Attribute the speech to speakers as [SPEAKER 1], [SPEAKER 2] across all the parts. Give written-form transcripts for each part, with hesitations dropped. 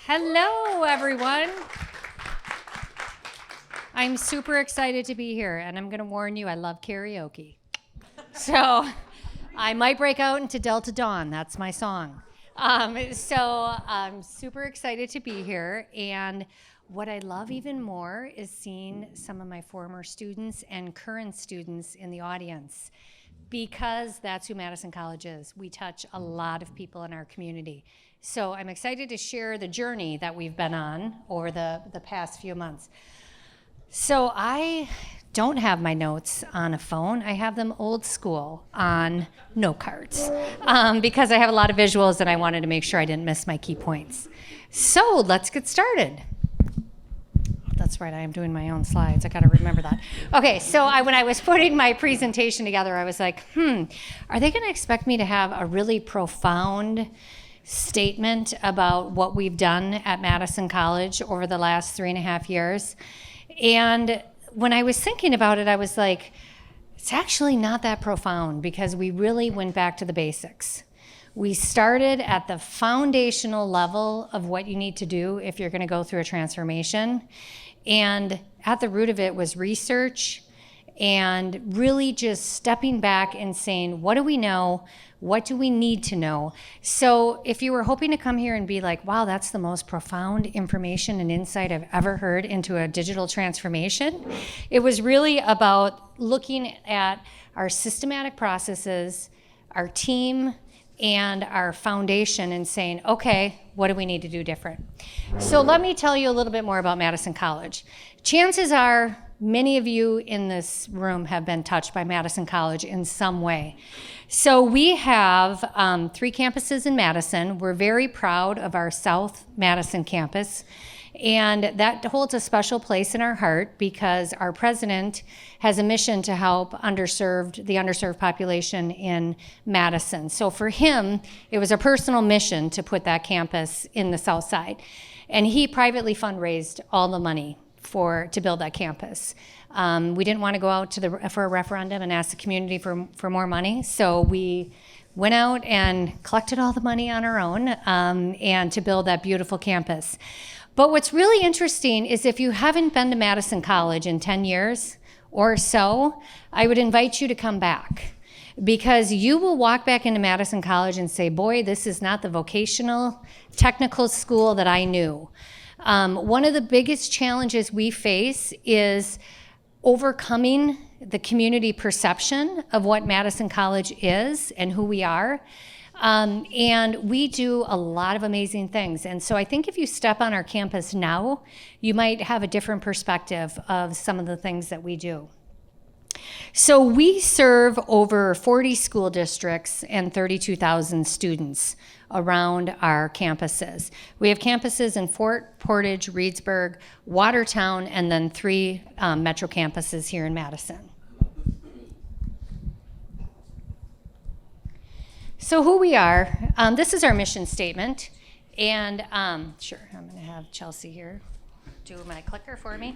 [SPEAKER 1] Hello, everyone. I'm super excited to be here, and I'm going to warn you, I love karaoke. So I might break out into Delta Dawn. That's my song. So I'm super excited to be here, and what I love even more is seeing some of my former students and current students in the audience, because that's who Madison College is. We touch a lot of people in our community. So I'm excited to share the journey that we've been on over the past few months. So I don't have my notes on a phone. I have them old school on note cards because I have a lot of visuals and I wanted to make sure I didn't miss my key points. So let's get started. That's right, I am doing my own slides. I gotta remember that. Okay, so when I was putting my presentation together, I was like, are they gonna expect me to have a really profound statement about what we've done at Madison College over the last 3.5 years? And when I was thinking about it, I was like, it's actually not that profound, because we really went back to the basics. We started at the foundational level of what you need to do if you're gonna go through a transformation. And at the root of it was research and really just stepping back and saying, what do we know? What do we need to know? So if you were hoping to come here and be like, wow, that's the most profound information and insight I've ever heard into a digital transformation, it was really about looking at our systematic processes, our team, and our foundation, and saying, okay, what do we need to do different? So let me tell you a little bit more about Madison College. Chances are many of you in this room have been touched by Madison College in some way. So we have 3 campuses in Madison. We're very proud of our South Madison campus, and that holds a special place in our heart because our president has a mission to help the underserved population in Madison. So for him, it was a personal mission to put that campus in the South Side. And he privately fundraised all the money to build that campus. We didn't want to go out for a referendum and ask the community for more money, so we went out and collected all the money on our own and to build that beautiful campus. But what's really interesting is if you haven't been to Madison College in 10 years or so, I would invite you to come back, because you will walk back into Madison College and say, boy, this is not the vocational technical school that I knew. One of the biggest challenges we face is overcoming the community perception of what Madison College is and who we are. And we do a lot of amazing things. And so I think if you step on our campus now, you might have a different perspective of some of the things that we do. So we serve over 40 school districts and 32,000 students around our campuses. We have campuses in Fort Portage, Reedsburg, Watertown, and then 3 metro campuses here in Madison. So who we are, this is our mission statement, and sure, I'm gonna have Chelsea here do my clicker for me.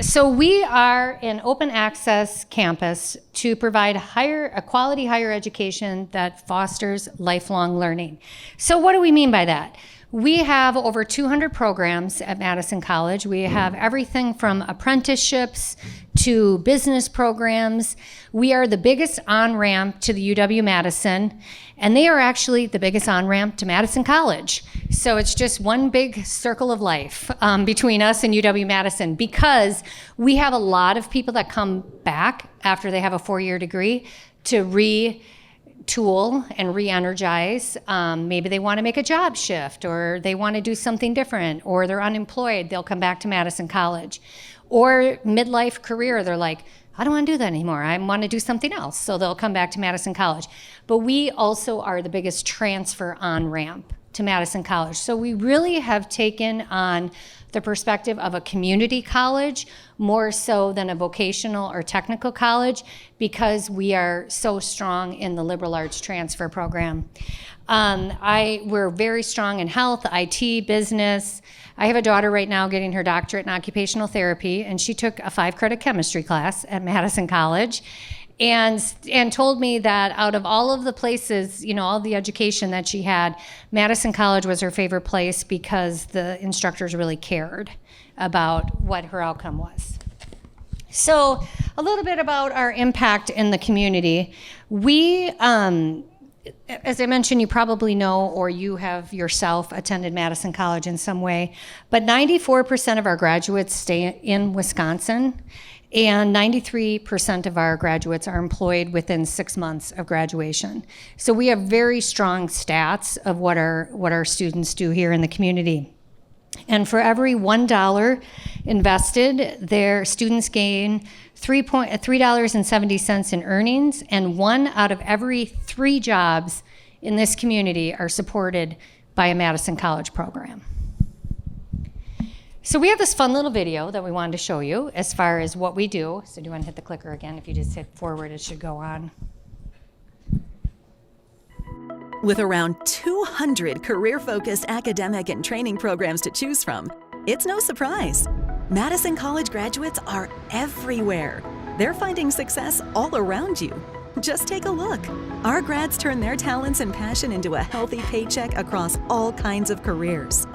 [SPEAKER 1] So we are an open access campus to provide a quality higher education that fosters lifelong learning. So what do we mean by that? We have over 200 programs at Madison College. We have everything from apprenticeships to business programs. We are the biggest on-ramp to the UW-Madison, and they are actually the biggest on-ramp to Madison College. So it's just one big circle of life between us and UW-Madison, because we have a lot of people that come back after they have a 4-year degree to retool and re-energize. Maybe they want to make a job shift, or they want to do something different, or they're unemployed, they'll come back to Madison College. Or midlife career, they're like, I don't want to do that anymore, I want to do something else, so they'll come back to Madison College. But we also are the biggest transfer on-ramp to Madison College. So we really have taken on the perspective of a community college more so than a vocational or technical college, because we are so strong in the liberal arts transfer program. We're very strong in health, IT, business. I have a daughter right now getting her doctorate in occupational therapy, and she took a 5-credit chemistry class at Madison College. and told me that out of all of the places, all the education that she had, Madison College was her favorite place because the instructors really cared about what her outcome was. So a little bit about our impact in the community. We, as I mentioned, you probably know, or you have yourself attended Madison College in some way, but 94% of our graduates stay in Wisconsin, and 93% of our graduates are employed within 6 months of graduation. So we have very strong stats of what our students do here in the community. And for every $1 invested, their students gain $3.70 in earnings, and 1 out of every 3 jobs in this community are supported by a Madison College program. So we have this fun little video that we wanted to show you as far as what we do. So do you want to hit the clicker again? If you just hit forward, it should go on.
[SPEAKER 2] With around 200 career-focused academic and training programs to choose from, it's no surprise. Madison College graduates are everywhere. They're finding success all around you. Just take a look. Our grads turn their talents and passion into a healthy paycheck across all kinds of careers.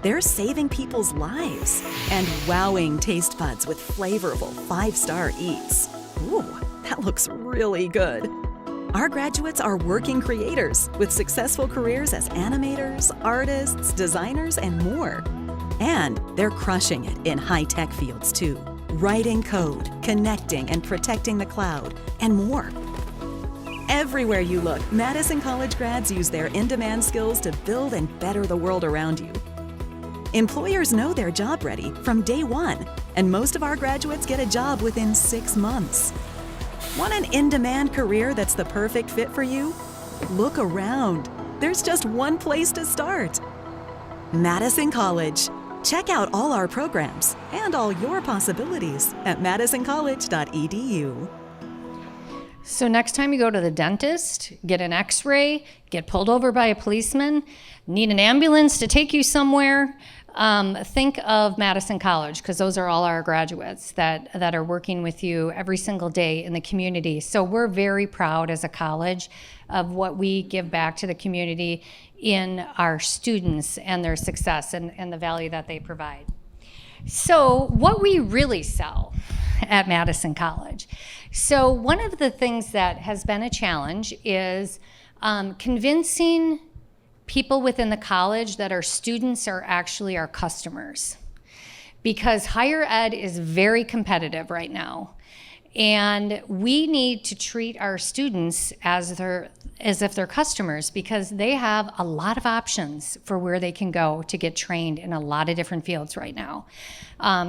[SPEAKER 2] They're saving people's lives and wowing taste buds with flavorful 5-star eats. Ooh, that looks really good. Our graduates are working creators with successful careers as animators, artists, designers, and more. And they're crushing it in high-tech fields too, writing code, connecting and protecting the cloud, and more. Everywhere you look, Madison College grads use their in-demand skills to build and better the world around you. Employers know they're job ready from day one, and most of our graduates get a job within 6 months. Want an in-demand career that's the perfect fit for you? Look around. There's just one place to start. Madison College. Check out all our programs and all your possibilities at madisoncollege.edu.
[SPEAKER 1] So next time you go to the dentist, get an x-ray, get pulled over by a policeman, need an ambulance to take you somewhere, think of Madison College, because those are all our graduates that are working with you every single day in the community. So we're very proud as a college of what we give back to the community in our students and their success and the value that they provide. So what we really sell at Madison College. So one of the things that has been a challenge is convincing people within the college that our students are actually our customers, because higher ed is very competitive right now. And we need to treat our students as if they're customers, because they have a lot of options for where they can go to get trained in a lot of different fields right now.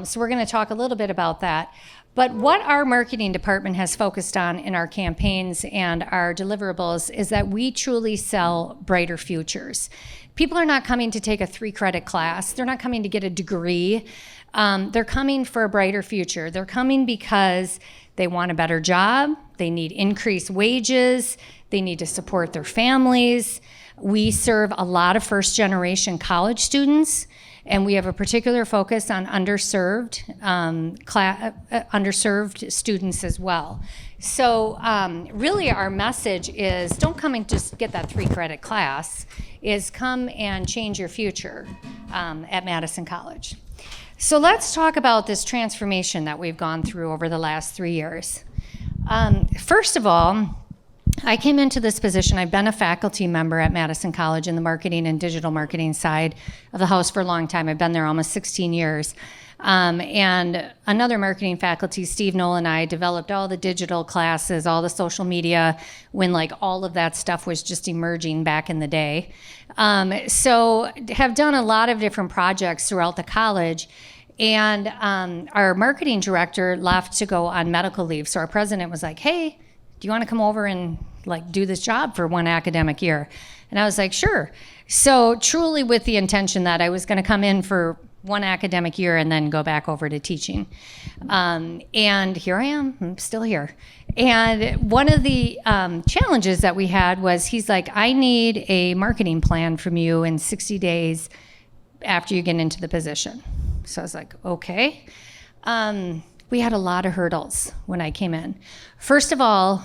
[SPEAKER 1] So we're going to talk a little bit about that. But what our marketing department has focused on in our campaigns and our deliverables is that we truly sell brighter futures. People are not coming to take a 3-credit class. They're not coming to get a degree. They're coming for a brighter future. They're coming because they want a better job. They need increased wages. They need to support their families. We serve a lot of first-generation college students, and we have a particular focus on underserved students as well. So really our message is, don't come and just get that 3-credit class, is come and change your future at Madison College. So let's talk about this transformation that we've gone through over the last 3 years. First of all, I came into this position, I've been a faculty member at Madison College in the marketing and digital marketing side of the house for a long time. I've been there almost 16 years. And another marketing faculty, Steve Knoll, and I developed all the digital classes, all the social media, when like all of that stuff was just emerging back in the day. So have done a lot of different projects throughout the college. And our marketing director left to go on medical leave. So our president was like, hey, do you want to come over and like do this job for 1 academic year? And I was like, sure. So truly with the intention that I was going to come in for 1 academic year and then go back over to teaching. And here I am, I'm still here. And one of the challenges that we had was he's like, I need a marketing plan from you in 60 days after you get into the position. So I was like, okay. we had a lot of hurdles when I came in. First of all,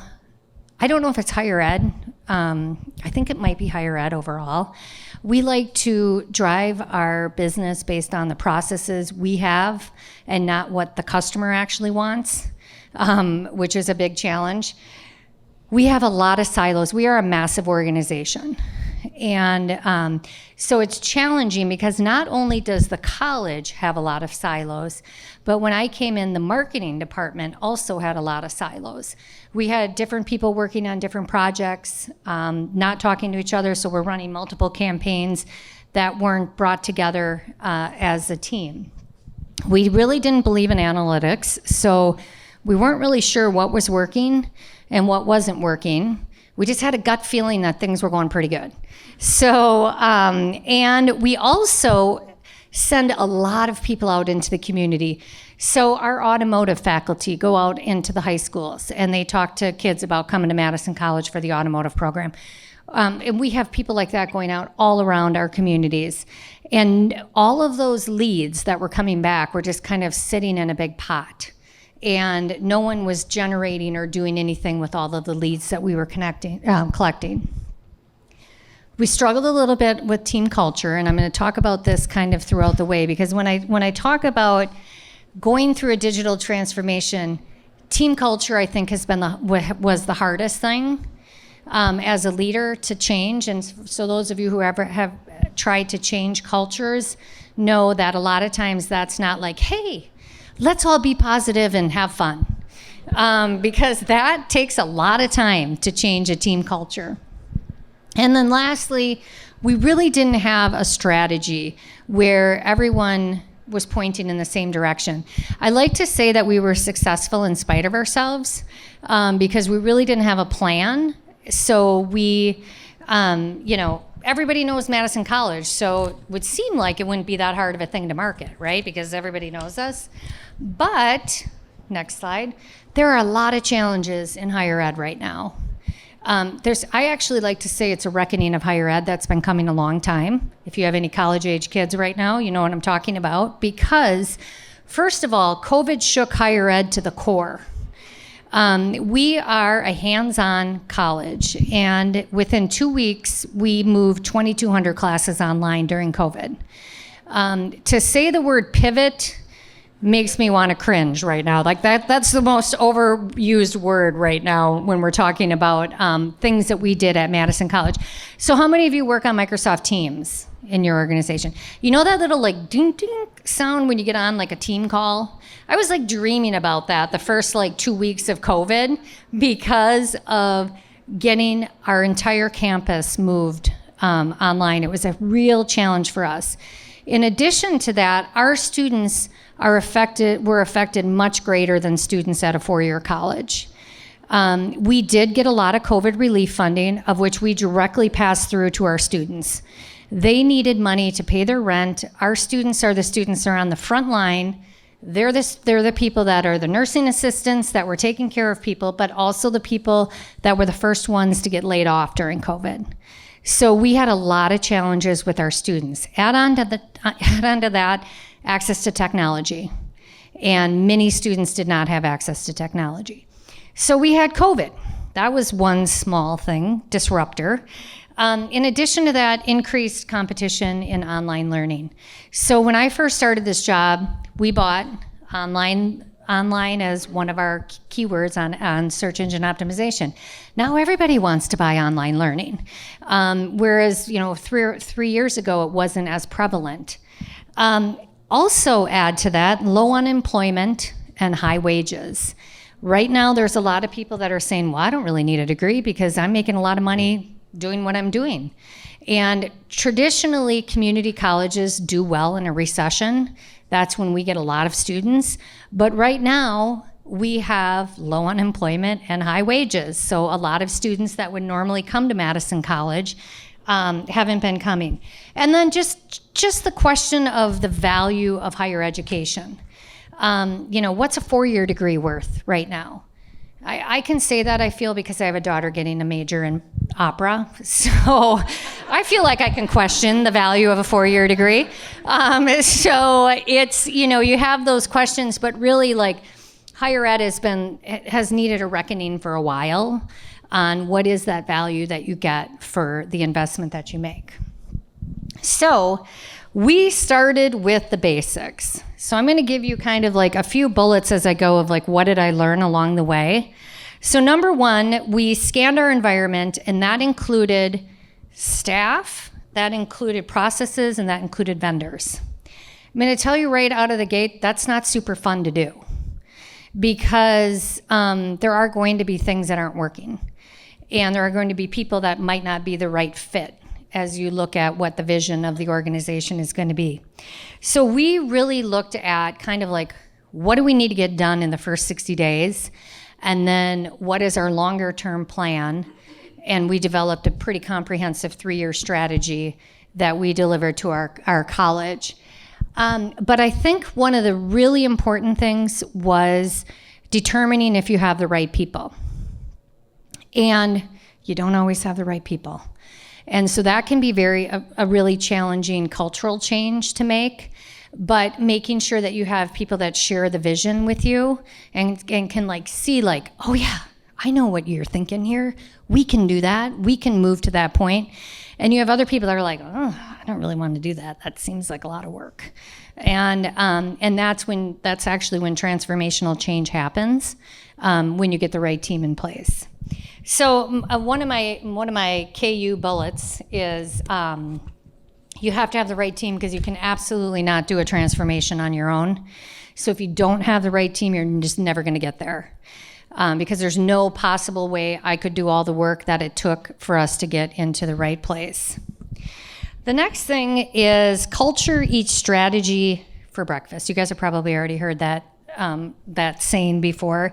[SPEAKER 1] I don't know if it's higher ed. I think it might be higher ed overall. We like to drive our business based on the processes we have and not what the customer actually wants, which is a big challenge. We have a lot of silos. We are a massive organization. And so it's challenging because not only does the college have a lot of silos, but when I came in, the marketing department also had a lot of silos. We had different people working on different projects, not talking to each other, so we're running multiple campaigns that weren't brought together as a team. We really didn't believe in analytics, so we weren't really sure what was working and what wasn't working. We just had a gut feeling that things were going pretty good. So, and we also send a lot of people out into the community. So our automotive faculty go out into the high schools and they talk to kids about coming to Madison College for the automotive program. And we have people like that going out all around our communities. And all of those leads that were coming back were just kind of sitting in a big pot. And no one was generating or doing anything with all of the leads that we were collecting. We struggled a little bit with team culture, and I'm going to talk about this kind of throughout the way, because when I talk about going through a digital transformation, team culture, I think, was the hardest thing as a leader to change. And so those of you who ever have tried to change cultures know that a lot of times that's not like, hey, let's all be positive and have fun, because that takes a lot of time to change a team culture. And then lastly, we really didn't have a strategy where everyone was pointing in the same direction. I like to say that we were successful in spite of ourselves, because we really didn't have a plan. So we, everybody knows Madison College, so it would seem like it wouldn't be that hard of a thing to market, right? Because everybody knows us. But, next slide, there are a lot of challenges in higher ed right now. I actually like to say it's a reckoning of higher ed that's been coming a long time. If you have any college-age kids right now, you know what I'm talking about. Because, first of all, COVID shook higher ed to the core. We are a hands-on college, and within 2 weeks, we moved 2,200 classes online during COVID. To say the word pivot makes me want to cringe right now. Like that's the most overused word right now when we're talking about things that we did at Madison College. So how many of you work on Microsoft Teams in your organization? You know that little like ding ding sound when you get on like a team call? I was like dreaming about that the first like 2 weeks of COVID because of getting our entire campus moved online. It was a real challenge for us. In addition to that, our students were affected much greater than students at a four-year college. We did get a lot of COVID relief funding, of which we directly passed through to our students. They needed money to pay their rent. Our students are the students that are on the front line. They're the people that are the nursing assistants that were taking care of people, but also the people that were the first ones to get laid off during COVID. So we had a lot of challenges with our students. Add on to that, access to technology. And many students did not have access to technology. So we had COVID. That was one small thing, disruptor. In addition to that, increased competition in online learning. So when I first started this job, we bought online as one of our keywords on search engine optimization. Now everybody wants to buy online learning, whereas 3 years ago it wasn't as prevalent. Also add to that low unemployment and high wages. Right now there's a lot of people that are saying, well, I don't really need a degree because I'm making a lot of money doing what I'm doing. And traditionally community colleges do well in a recession. That's when we get a lot of students. But right now, we have low unemployment and high wages. So a lot of students that would normally come to Madison College haven't been coming. And then just the question of the value of higher education. What's a four-year degree worth right now? I can say that, I feel, because I have a daughter getting a major in opera. So I feel like I can question the value of a four-year degree. So it's, you have those questions, but really, like, higher ed has needed a reckoning for a while on what is that value that you get for the investment that you make. So we started with the basics. So I'm going to give you kind of like a few bullets as I go of like, what did I learn along the way? So number one, we scanned our environment, and that included staff, that included processes, and that included vendors. I'm going to tell you right out of the gate, that's not super fun to do, because there are going to be things that aren't working, and there are going to be people that might not be the right fit as you look at what the vision of the organization is going to be. So we really looked at kind of like, what do we need to get done in the first 60 days? And then what is our longer term plan? And we developed a pretty comprehensive 3-year strategy that we delivered to our college. But I think one of the really important things was determining if you have the right people. And you don't always have the right people. And so that can be a really challenging cultural change to make, but making sure that you have people that share the vision with you and can like see like, oh yeah, I know what you're thinking here. We can do that. We can move to that point. And you have other people that are like, oh, I don't really want to do that. That seems like a lot of work. And that's actually when transformational change happens, when you get the right team in place. So one of my KU bullets is you have to have the right team, because you can absolutely not do a transformation on your own. So if you don't have the right team, you're just never going to get there, because there's no possible way I could do all the work that it took for us to get into the right place. The next thing is culture eats strategy for breakfast. You guys have probably already heard that saying before,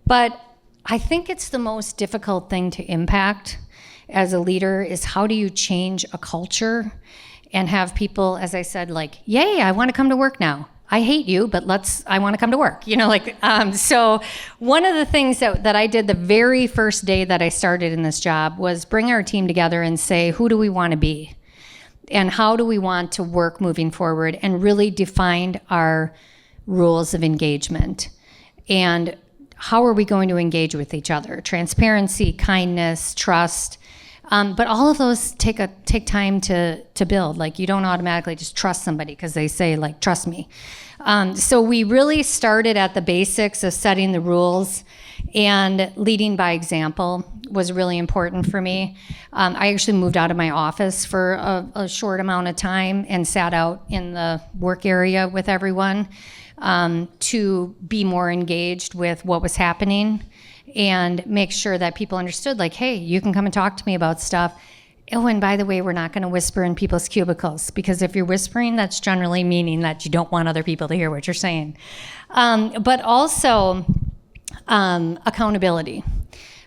[SPEAKER 1] but I think it's the most difficult thing to impact as a leader is how do you change a culture and have people, as I said, like, yay, I want to come to work now. I hate you, but I want to come to work. So one of the things that I did the very first day that I started in this job was bring our team together and say, who do we want to be? And how do we want to work moving forward, and really defined our rules of engagement. And how are we going to engage with each other? Transparency, kindness, trust. But all of those take time to build. Like, you don't automatically just trust somebody because they say, like, trust me. So we really started at the basics of setting the rules, and leading by example was really important for me. I actually moved out of my office for a short amount of time and sat out in the work area with everyone to be more engaged with what was happening and make sure that people understood, like, hey, you can come and talk to me about stuff. Oh, and by the way, we're not going to whisper in people's cubicles, because if you're whispering, that's generally meaning that you don't want other people to hear what you're saying. But also accountability.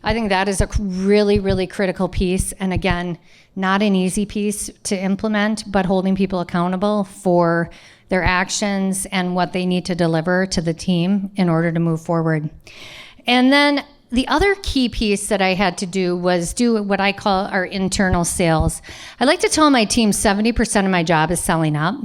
[SPEAKER 1] I think that is a really, really critical piece. And again, not an easy piece to implement, but holding people accountable for their actions and what they need to deliver to the team in order to move forward. And then the other key piece that I had to do was do what I call our internal sales. I like to tell my team 70% of my job is selling up,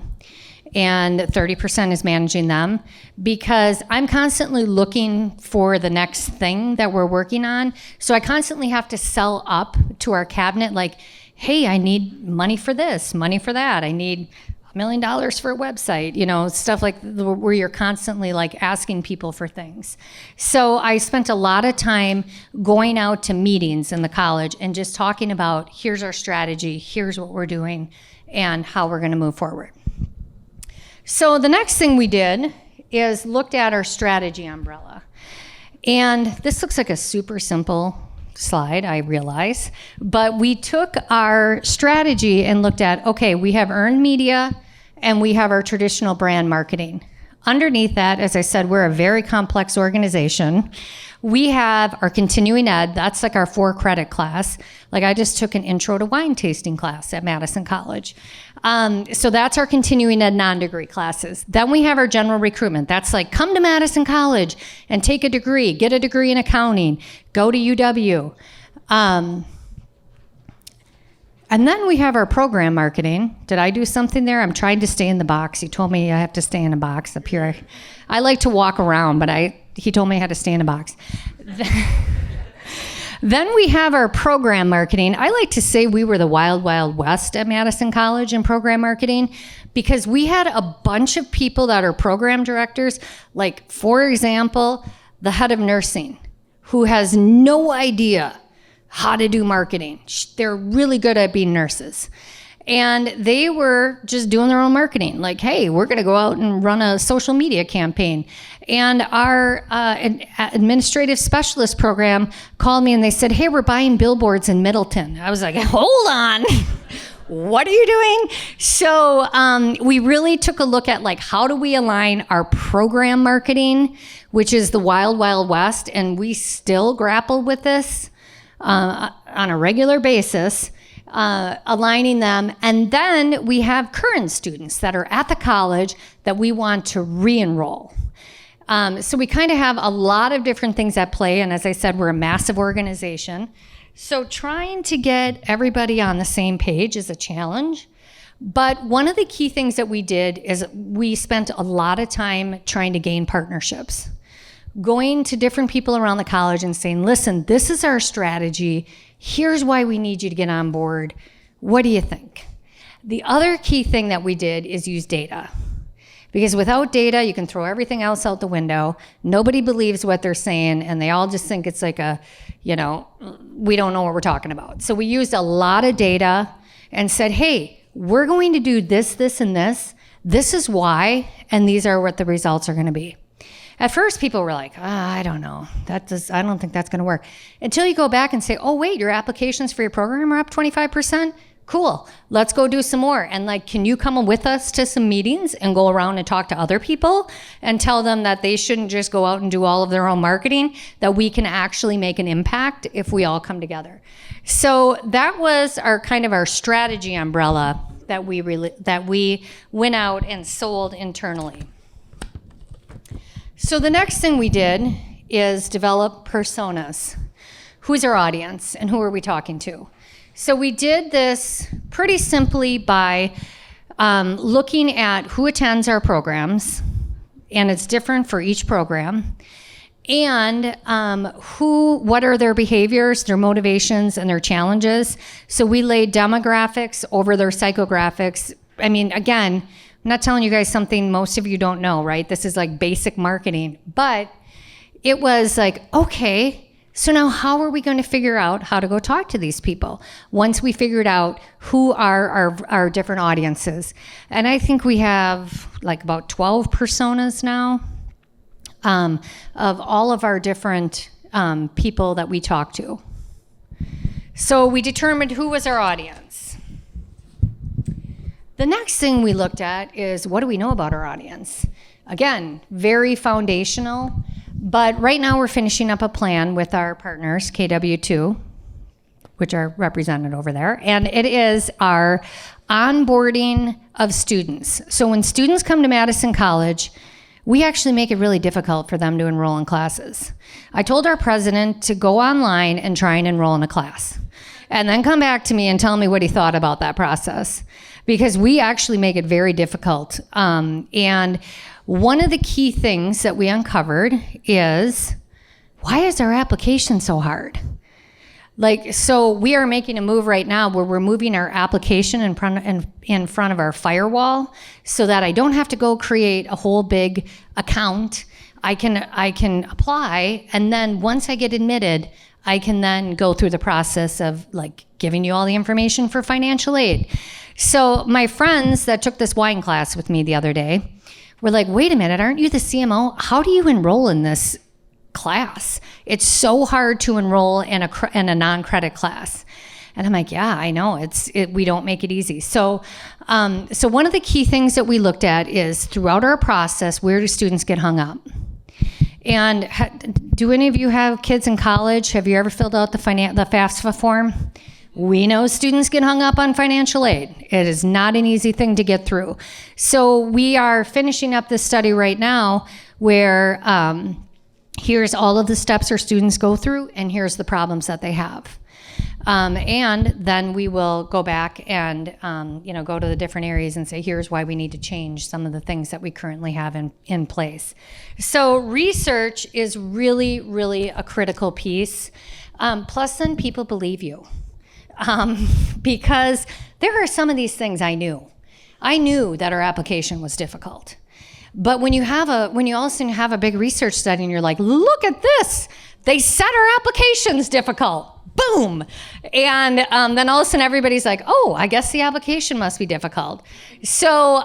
[SPEAKER 1] and 30% is managing them, because I'm constantly looking for the next thing that we're working on. So I constantly have to sell up to our cabinet, like, hey, I need money for this, money for that. I need $1 million for a website, stuff like where you're constantly like asking people for things. So I spent a lot of time going out to meetings in the college and just talking about, here's our strategy, here's what we're doing, and how we're going to move forward. So the next thing we did is looked at our strategy umbrella. And this looks like a super simple slide, I realize, but we took our strategy and looked at, okay, we have earned media and we have our traditional brand marketing. Underneath that, as I said, we're a very complex organization. We have our continuing ed, that's like our 4-credit class. Like, I just took an intro to wine tasting class at Madison College. So that's our continuing ed non-degree classes. Then we have our general recruitment. That's like, come to Madison College and take a degree, get a degree in accounting, go to UW. And then we have our program marketing. Did I do something there? I'm trying to stay in the box. You told me I have to stay in a box up here. I like to walk around, but I he told me I had to stay in a box. Then we have our program marketing. I like to say we were the wild, wild west at Madison College in program marketing because we had a bunch of people that are program directors, like, for example, the head of nursing, who has no idea how to do marketing. They're really good at being nurses. And they were just doing their own marketing. Like, hey, we're going to go out and run a social media campaign. And our administrative specialist program called me and they said, hey, we're buying billboards in Middleton. I was like, hold on. What are you doing? So we really took a look at, like, how do we align our program marketing, which is the wild, wild west, and we still grapple with this on a regular basis. Aligning them, and then we have current students that are at the college that we want to re-enroll. So we kind of have a lot of different things at play, and as I said, we're a massive organization. So trying to get everybody on the same page is a challenge, but one of the key things that we did is we spent a lot of time trying to gain partnerships. Going to different people around the college and saying, listen, this is our strategy. Here's why we need you to get on board. What do you think? The other key thing that we did is use data. Because without data, you can throw everything else out the window. Nobody believes what they're saying, and they all just think it's like we don't know what we're talking about. So we used a lot of data and said, hey, we're going to do this, this, and this. This is why, and these are what the results are going to be. At first, people were like, I don't know. I don't think that's going to work. Until you go back and say, oh, wait, your applications for your program are up 25%? Cool. Let's go do some more. And, like, can you come with us to some meetings and go around and talk to other people and tell them that they shouldn't just go out and do all of their own marketing, that we can actually make an impact if we all come together. So that was our strategy umbrella that we went out and sold internally. So the next thing we did is develop personas. Who's our audience and who are we talking to? So we did this pretty simply by looking at who attends our programs, and it's different for each program, and what are their behaviors, their motivations, and their challenges. So we laid demographics over their psychographics. I mean, again, I'm not telling you guys something most of you don't know, right? This is like basic marketing. But it was like, okay, so now how are we going to figure out how to go talk to these people once we figured out who are our different audiences? And I think we have like about 12 personas now of all of our different people that we talk to. So we determined who was our audience. The next thing we looked at is, what do we know about our audience? Again, very foundational, but right now we're finishing up a plan with our partners, KW2, which are represented over there, and it is our onboarding of students. So when students come to Madison College, we actually make it really difficult for them to enroll in classes. I told our president to go online and try and enroll in a class, and then come back to me and tell me what he thought about that process, because we actually make it very difficult. And one of the key things that we uncovered is, why is our application so hard? So we are making a move right now where we're moving our application in front of our firewall, so that I don't have to go create a whole big account. I can apply, and then once I get admitted, I can then go through the process of like giving you all the information for financial aid. So my friends that took this wine class with me the other day were like, wait a minute, aren't you the CMO? How do you enroll in this class? It's so hard to enroll in a non-credit class. And I'm like, yeah, I know. We don't make it easy. So one of the key things that we looked at is, throughout our process, where do students get hung up? And do any of you have kids in college? Have you ever filled out the FAFSA form? We know students get hung up on financial aid. It is not an easy thing to get through. So we are finishing up this study right now where here's all of the steps our students go through, and here's the problems that they have. And then we will go back and go to the different areas and say, here's why we need to change some of the things that we currently have in place. So research is really, really a critical piece. Plus then people believe you. Because there are some of these things I knew. I knew that our application was difficult. But when you all of a sudden have a big research study and you're like, look at this, they said our application's difficult. Boom. And then all of a sudden everybody's like, oh, I guess the application must be difficult. So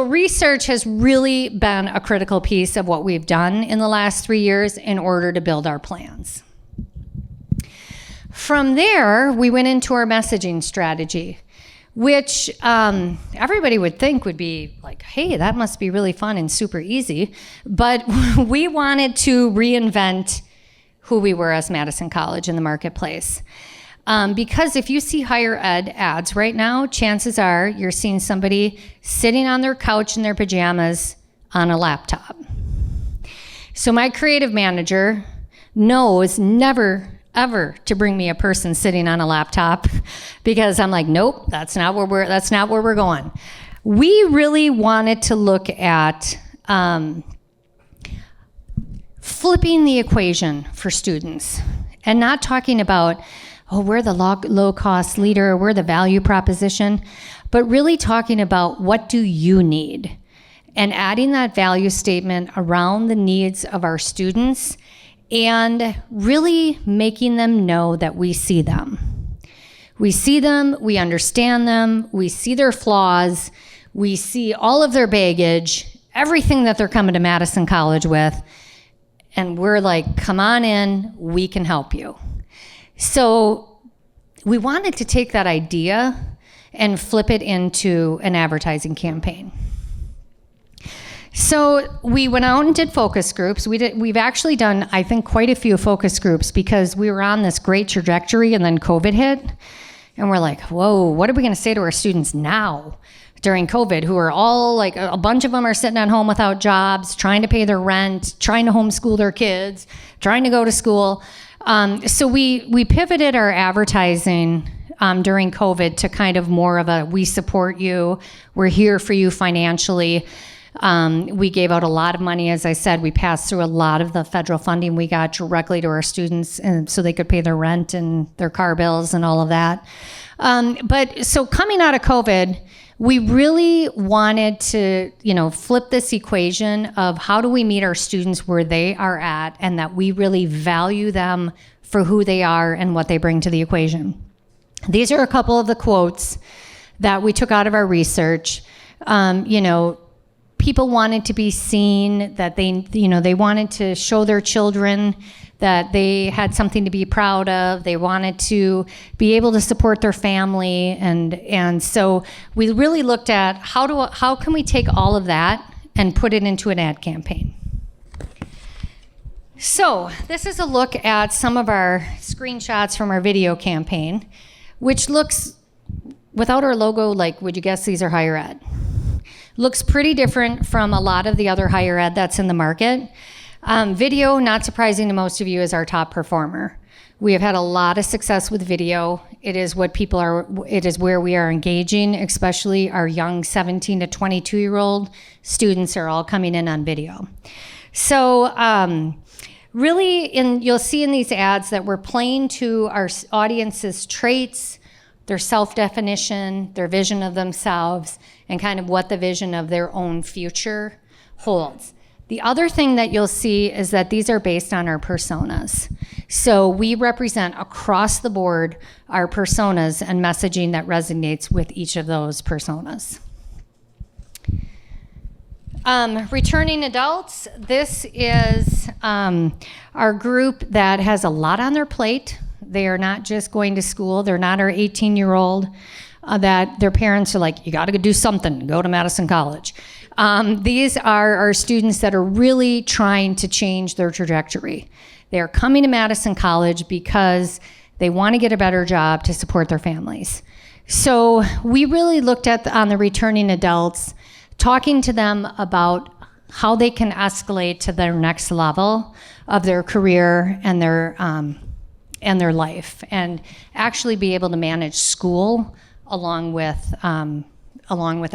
[SPEAKER 1] research has really been a critical piece of what we've done in the last 3 years in order to build our plans. From there, we went into our messaging strategy, which everybody would think would be like, hey, that must be really fun and super easy. But we wanted to reinvent who we were as Madison College in the marketplace. Because if you see higher ed ads right now, chances are you're seeing somebody sitting on their couch in their pajamas on a laptop. So my creative manager knows never, ever to bring me a person sitting on a laptop, because I'm like, nope, that's not where we're going. We really wanted to look at flipping the equation for students, and not talking about, oh, we're the low-cost leader, we're the value proposition, but really talking about what do you need, and adding that value statement around the needs of our students, and really making them know that we see them. We see them, we understand them, we see their flaws, we see all of their baggage, everything that they're coming to Madison College with, and we're like, come on in, we can help you. So we wanted to take that idea and flip it into an advertising campaign. So we went out and did focus groups. We've actually done, I think, quite a few focus groups because we were on this great trajectory and then COVID hit. And we're like, whoa, what are we gonna say to our students now during COVID, who are all like, a bunch of them are sitting at home without jobs, trying to pay their rent, trying to homeschool their kids, trying to go to school. So we pivoted our advertising during COVID to kind of more of a, we support you, we're here for you financially. We gave out a lot of money. As I said, we passed through a lot of the federal funding we got directly to our students, and so they could pay their rent and their car bills and all of that. But so coming out of COVID, we really wanted to, flip this equation of how do we meet our students where they are at, and that we really value them for who they are and what they bring to the equation. These are a couple of the quotes that we took out of our research. People wanted to be seen, that they wanted to show their children that they had something to be proud of. They wanted to be able to support their family, and so we really looked at how can we take all of that and put it into an ad campaign. So this is a look at some of our screenshots from our video campaign, which looks, without our logo, like, would you guess these are higher ed? Looks pretty different from a lot of the other higher ed that's in the market. Video, not surprising to most of you, is our top performer. We have had a lot of success with video. It is where we are engaging, especially our young 17 to 22-year-old students are all coming in on video. So really, you'll see in these ads that we're playing to our audience's traits, their self-definition, their vision of themselves, and kind of what the vision of their own future holds. The other thing that you'll see is that these are based on our personas. So we represent across the board our personas and messaging that resonates with each of those personas. Returning adults, this is our group that has a lot on their plate. They are not just going to school. They're not our 18-year-old that their parents are like, you got to do something, go to Madison College. These are our students that are really trying to change their trajectory. They're coming to Madison College because they want to get a better job to support their families. So we really looked at on the returning adults, talking to them about how they can escalate to their next level of their career and their and their life, and actually be able to manage school along with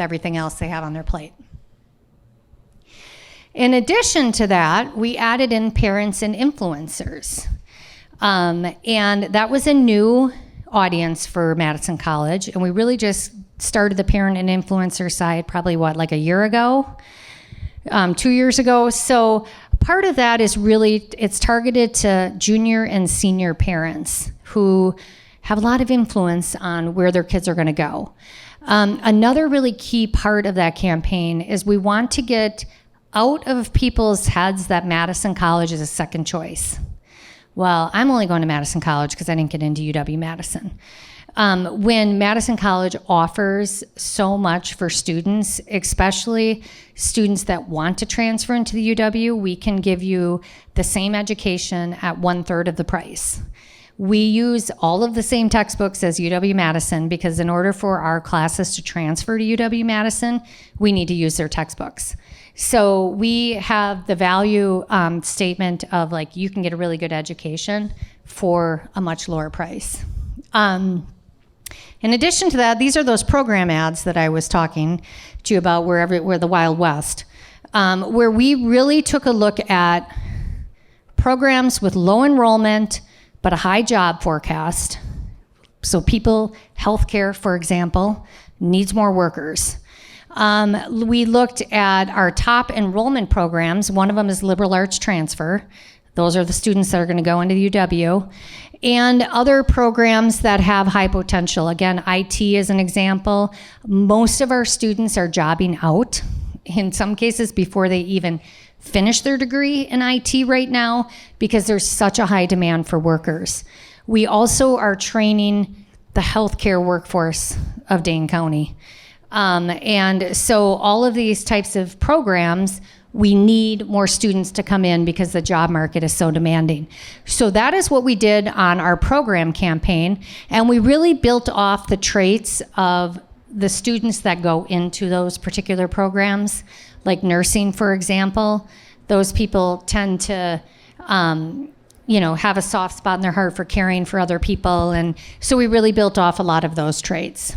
[SPEAKER 1] everything else they have on their plate. In addition to that, we added in parents and influencers. And that was a new audience for Madison College. And we really just started the parent and influencer side probably, like a year ago, 2 years ago. So part of that is really, it's targeted to junior and senior parents who have a lot of influence on where their kids are going to go. Another really key part of that campaign is we want to get out of people's heads that Madison College is a second choice. Well, I'm only going to Madison College because I didn't get into UW-Madison. When Madison College offers so much for students, especially students that want to transfer into the UW, we can give you the same education at 1/3 of the price. We use all of the same textbooks as UW-Madison because in order for our classes to transfer to UW-Madison, we need to use their textbooks. So we have the value statement of like, you can get a really good education for a much lower price. In addition to that, these are those program ads that I was talking to you about where the Wild West, where we really took a look at programs with low enrollment, but a high job forecast. So healthcare, for example, needs more workers. We looked at our top enrollment programs. One of them is liberal arts transfer. Those are the students that are going to go into the UW. And other programs that have high potential. Again, IT is an example. Most of our students are jobbing out, in some cases before they even finish their degree in IT right now, because there's such a high demand for workers. We also are training the healthcare workforce of Dane County. And so all of these types of programs, we need more students to come in because the job market is so demanding. So that is what we did on our program campaign. And we really built off the traits of the students that go into those particular programs, like nursing, for example. Those people tend to, have a soft spot in their heart for caring for other people. And so we really built off a lot of those traits.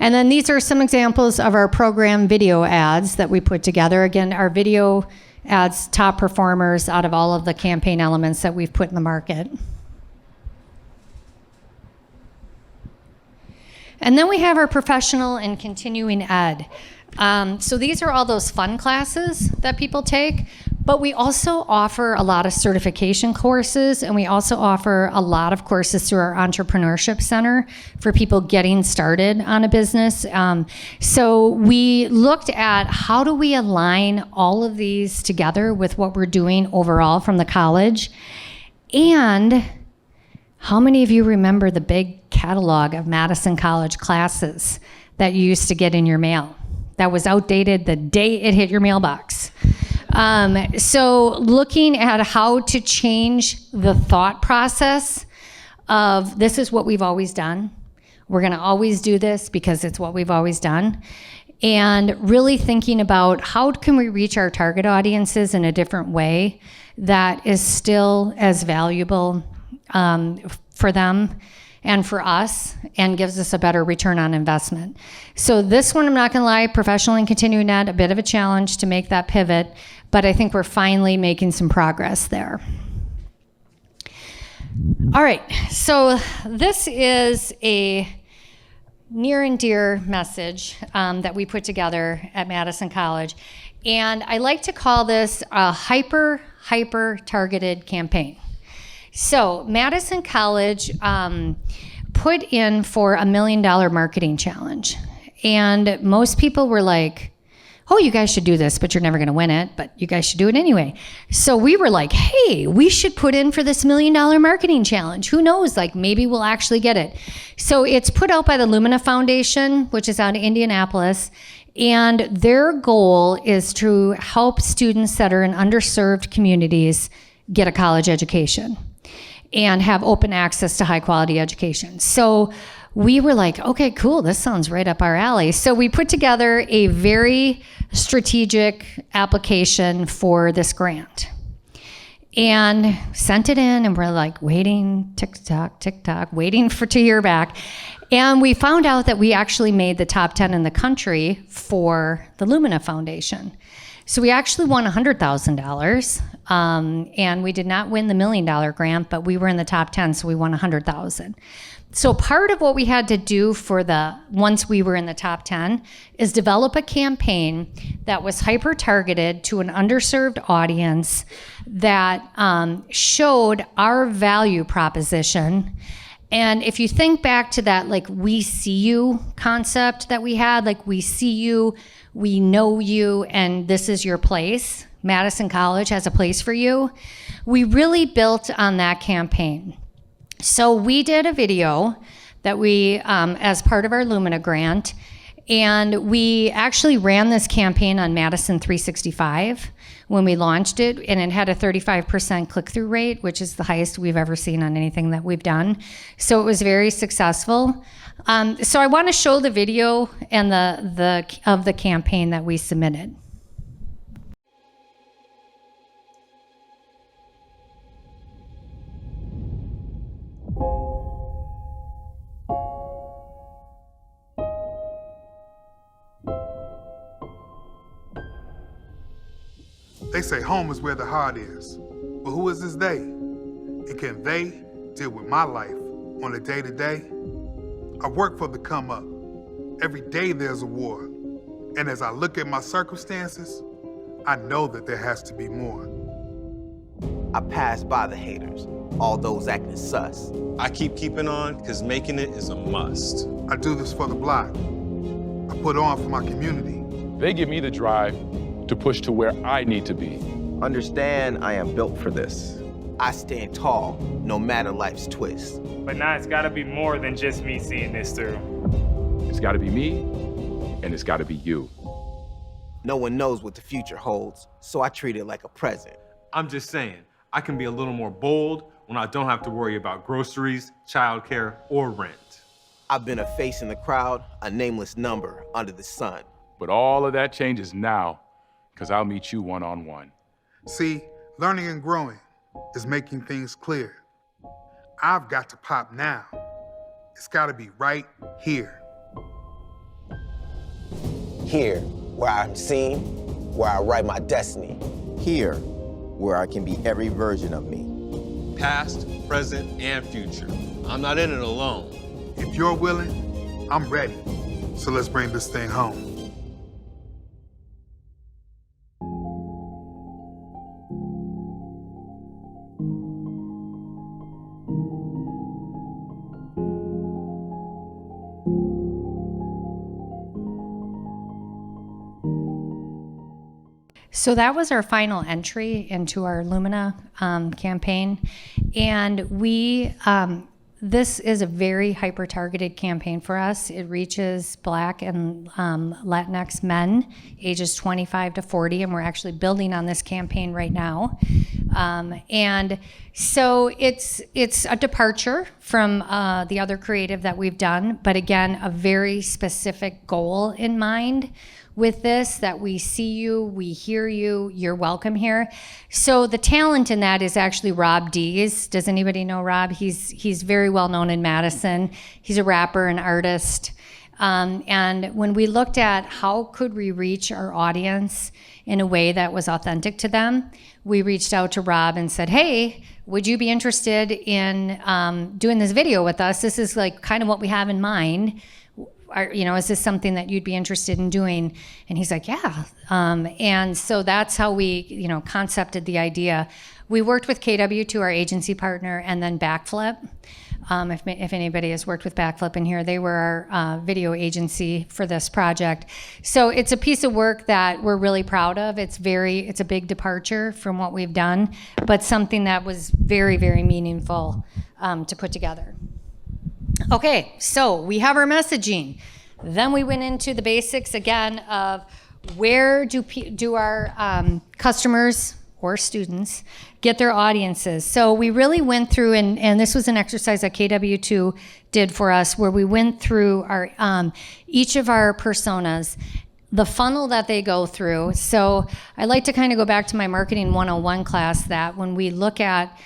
[SPEAKER 1] And then these are some examples of our program video ads that we put together. Again, our video ads, top performers out of all of the campaign elements that we've put in the market. And then we have our professional and continuing ed. So these are all those fun classes that people take, but we also offer a lot of certification courses, and we also offer a lot of courses through our entrepreneurship center for people getting started on a business. So we looked at how do we align all of these together with what we're doing overall from the college. And how many of you remember the big catalog of Madison College classes that you used to get in your mail? That was outdated the day it hit your mailbox. So looking at how to change the thought process of this is what we've always done. We're going to always do this because it's what we've always done. And really thinking about how can we reach our target audiences in a different way that is still as valuable for them and for us, and gives us a better return on investment. So this one, I'm not gonna lie, professional and continuing ed, a bit of a challenge to make that pivot, but I think we're finally making some progress there. All right, so this is a near and dear message that we put together at Madison College, and I like to call this a hyper-targeted campaign. So Madison College put in for $1 million marketing challenge. And most people were like, oh, you guys should do this, but you're never gonna win it, but you guys should do it anyway. So we were like, hey, we should put in for this $1 million marketing challenge. Who knows, like maybe we'll actually get it. So it's put out by the Lumina Foundation, which is out of Indianapolis. And their goal is to help students that are in underserved communities get a college education and have open access to high quality education. So we were like, okay, cool, this sounds right up our alley. So we put together a very strategic application for this grant. and sent it in, and we're like waiting, tick-tock, waiting to hear back. And we found out that we actually made the top 10 in the country for the Lumina Foundation. So we actually won $100,000, and we did not win the $1 million grant, but we were in the top 10, so we won $100,000. So part of what we had to do once we were in the top 10 is develop a campaign that was hyper-targeted to an underserved audience that showed our value proposition. And if you think back to that, like, we see you concept that we had, like, we see you, we know you, and this is your place. Madison College has a place for you. We really built on that campaign. So we did a video that we, as part of our Lumina grant, and we actually ran this campaign on Madison 365 when we launched it, and it had a 35% click-through rate, which is the highest we've ever seen on anything that we've done. So it was very successful. So I want to show the video and of the campaign that we submitted.
[SPEAKER 3] They say home is where the heart is. But who is this they? And can they deal with my life on a day-to-day? I work for the come up. Every day there's a war. And as I look at my circumstances, I know that there has to be more.
[SPEAKER 4] I pass by the haters, all those acting sus.
[SPEAKER 5] I keeping on, because making it is a must.
[SPEAKER 3] I do this for the block. I put on for my community.
[SPEAKER 6] They give me the drive to push to where I need to be.
[SPEAKER 4] Understand, I am built for this. I stand tall, no matter life's twist.
[SPEAKER 7] But now it's gotta be more than just me seeing this through.
[SPEAKER 6] It's gotta be me, and it's gotta be you.
[SPEAKER 4] No one knows what the future holds, so I treat it like a present.
[SPEAKER 5] I'm just saying, I can be a little more bold when I don't have to worry about groceries, childcare, or rent.
[SPEAKER 4] I've been a face in the crowd, a nameless number under the sun.
[SPEAKER 6] But all of that changes now, because I'll meet you one-on-one.
[SPEAKER 3] See, learning and growing is making things clear. I've got to pop now. It's gotta be right here.
[SPEAKER 4] Here, where I'm seen, where I write my destiny. Here, where I can be every version of me.
[SPEAKER 5] Past, present, and future. I'm not in it alone.
[SPEAKER 3] If you're willing, I'm ready. So let's bring this thing home.
[SPEAKER 1] So that was our final entry into our Lumina campaign. And this is a very hyper-targeted campaign for us. It reaches Black and Latinx men, ages 25 to 40, and we're actually building on this campaign right now. And so it's a departure from the other creative that we've done, but again, a very specific goal in mind with this, that we see you, we hear you, you're welcome here. So the talent in that is actually Rob Dees. Does anybody know Rob? He's very well known in Madison. He's a rapper and artist. And when we looked at how could we reach our audience in a way that was authentic to them, we reached out to Rob and said, hey, would you be interested in doing this video with us? This is like kind of what we have in mind. Is this something that you'd be interested in doing? And he's like, yeah. And so that's how we, concepted the idea. We worked with KW2, our agency partner, and then Backflip. If anybody has worked with Backflip in here, they were our video agency for this project. So it's a piece of work that we're really proud of. It's a big departure from what we've done, but something that was very, very meaningful to put together. Okay, so we have our messaging. Then we went into the basics again of where do our customers or students get their audiences. So we really went through, and this was an exercise that KW2 did for us, where we went through our each of our personas, the funnel that they go through. So I like to kind of go back to my marketing 101 class, that when we look at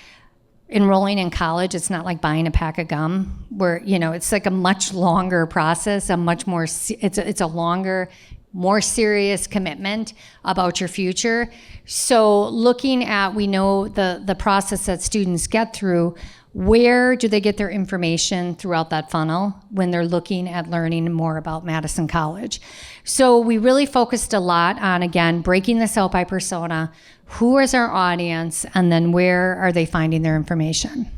[SPEAKER 1] enrolling in college, it's not like buying a pack of gum, where, you know, it's like a much longer process, a much more, it's a longer, more serious commitment about your future. So looking at, we know the process that students get through, where do they get their information throughout that funnel when they're looking at learning more about Madison College? So we really focused a lot on, again, breaking this out by persona. Who is our audience, and then where are they finding their information?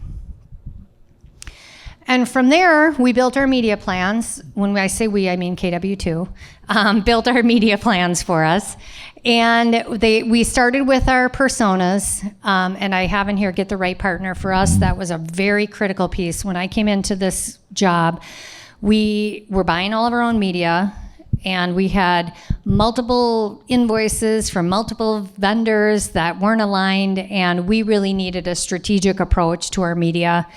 [SPEAKER 1] And from there, we built our media plans. When I say we, I mean KW2, built our media plans for us. And we started with our personas, and I have in here, get the right partner. For us, that was a very critical piece. When I came into this job, we were buying all of our own media, and we had multiple invoices from multiple vendors that weren't aligned, and we really needed a strategic approach to our media.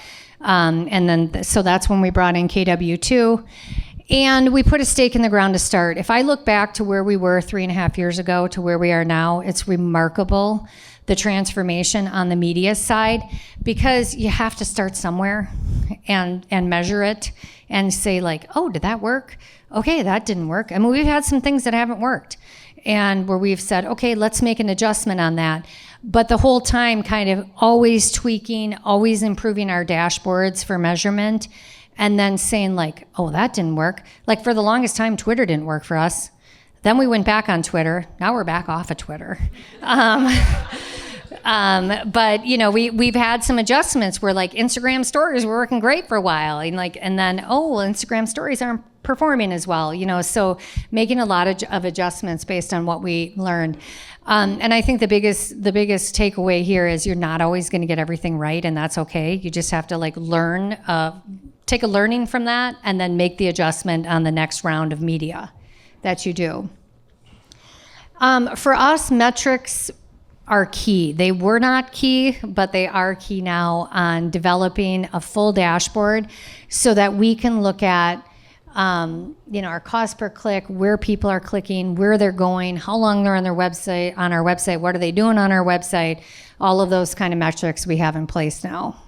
[SPEAKER 1] So that's when we brought in KW2. And we put a stake in the ground to start. If I look back to where we were 3.5 years ago to where we are now, it's remarkable, the transformation on the media side, because you have to start somewhere and measure it and say, like, oh, did that work? Okay, that didn't work. I mean, we've had some things that haven't worked, and where we've said, okay, let's make an adjustment on that. But the whole time kind of always tweaking, always improving our dashboards for measurement, and then saying, like, oh, that didn't work. Like, for the longest time, Twitter didn't work for us. Then we went back on Twitter. Now we're back off of Twitter. But, you know, we've had some adjustments where, like, Instagram stories were working great for a while. And then, oh, well, Instagram stories aren't performing as well, you know. So making a lot of adjustments based on what we learned. And I think the biggest takeaway here is you're not always going to get everything right, and that's okay. You just have to, like, learn, take a learning from that, and then make the adjustment on the next round of media that you do. For us, metrics are key. They were not key, but they are key now on developing a full dashboard so that we can look at our cost per click, where people are clicking, where they're going, how long they're on our website, what are they doing on our website, all of those kind of metrics we have in place now.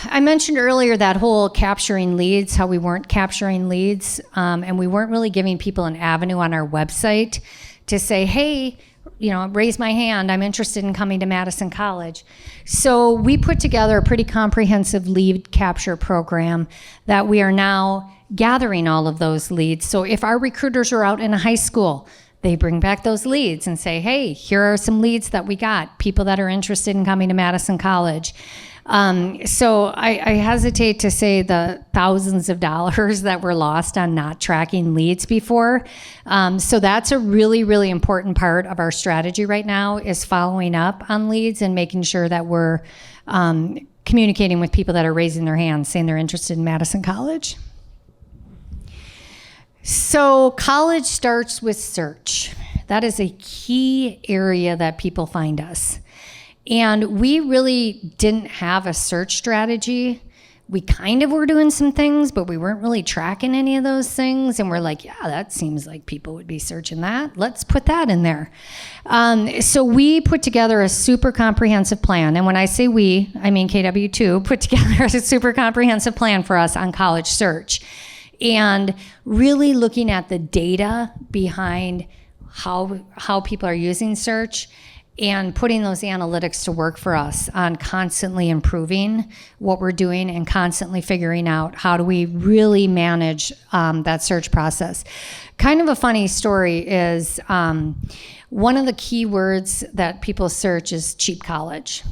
[SPEAKER 1] I mentioned earlier that whole capturing leads, how we weren't capturing leads, and we weren't really giving people an avenue on our website to say, hey, you know, raise my hand, I'm interested in coming to Madison College. So we put together a pretty comprehensive lead capture program that we are now gathering all of those leads. So if our recruiters are out in a high school, they bring back those leads and say, hey, here are some leads that we got, people that are interested in coming to Madison College. So I hesitate to say the thousands of dollars that were lost on not tracking leads before. So that's a really, really important part of our strategy right now, is following up on leads and making sure that we're communicating with people that are raising their hands, saying they're interested in Madison College. So college starts with search. That is a key area that people find us. And we really didn't have a search strategy. We kind of were doing some things, but we weren't really tracking any of those things. And we're like, yeah, that seems like people would be searching that. Let's put that in there. So we put together a super comprehensive plan. And when I say we, I mean KW2 put together a super comprehensive plan for us on college search. And really looking at the data behind how people are using search, and putting those analytics to work for us on constantly improving what we're doing and constantly figuring out how do we really manage that search process. Kind of a funny story is one of the keywords that people search is cheap college.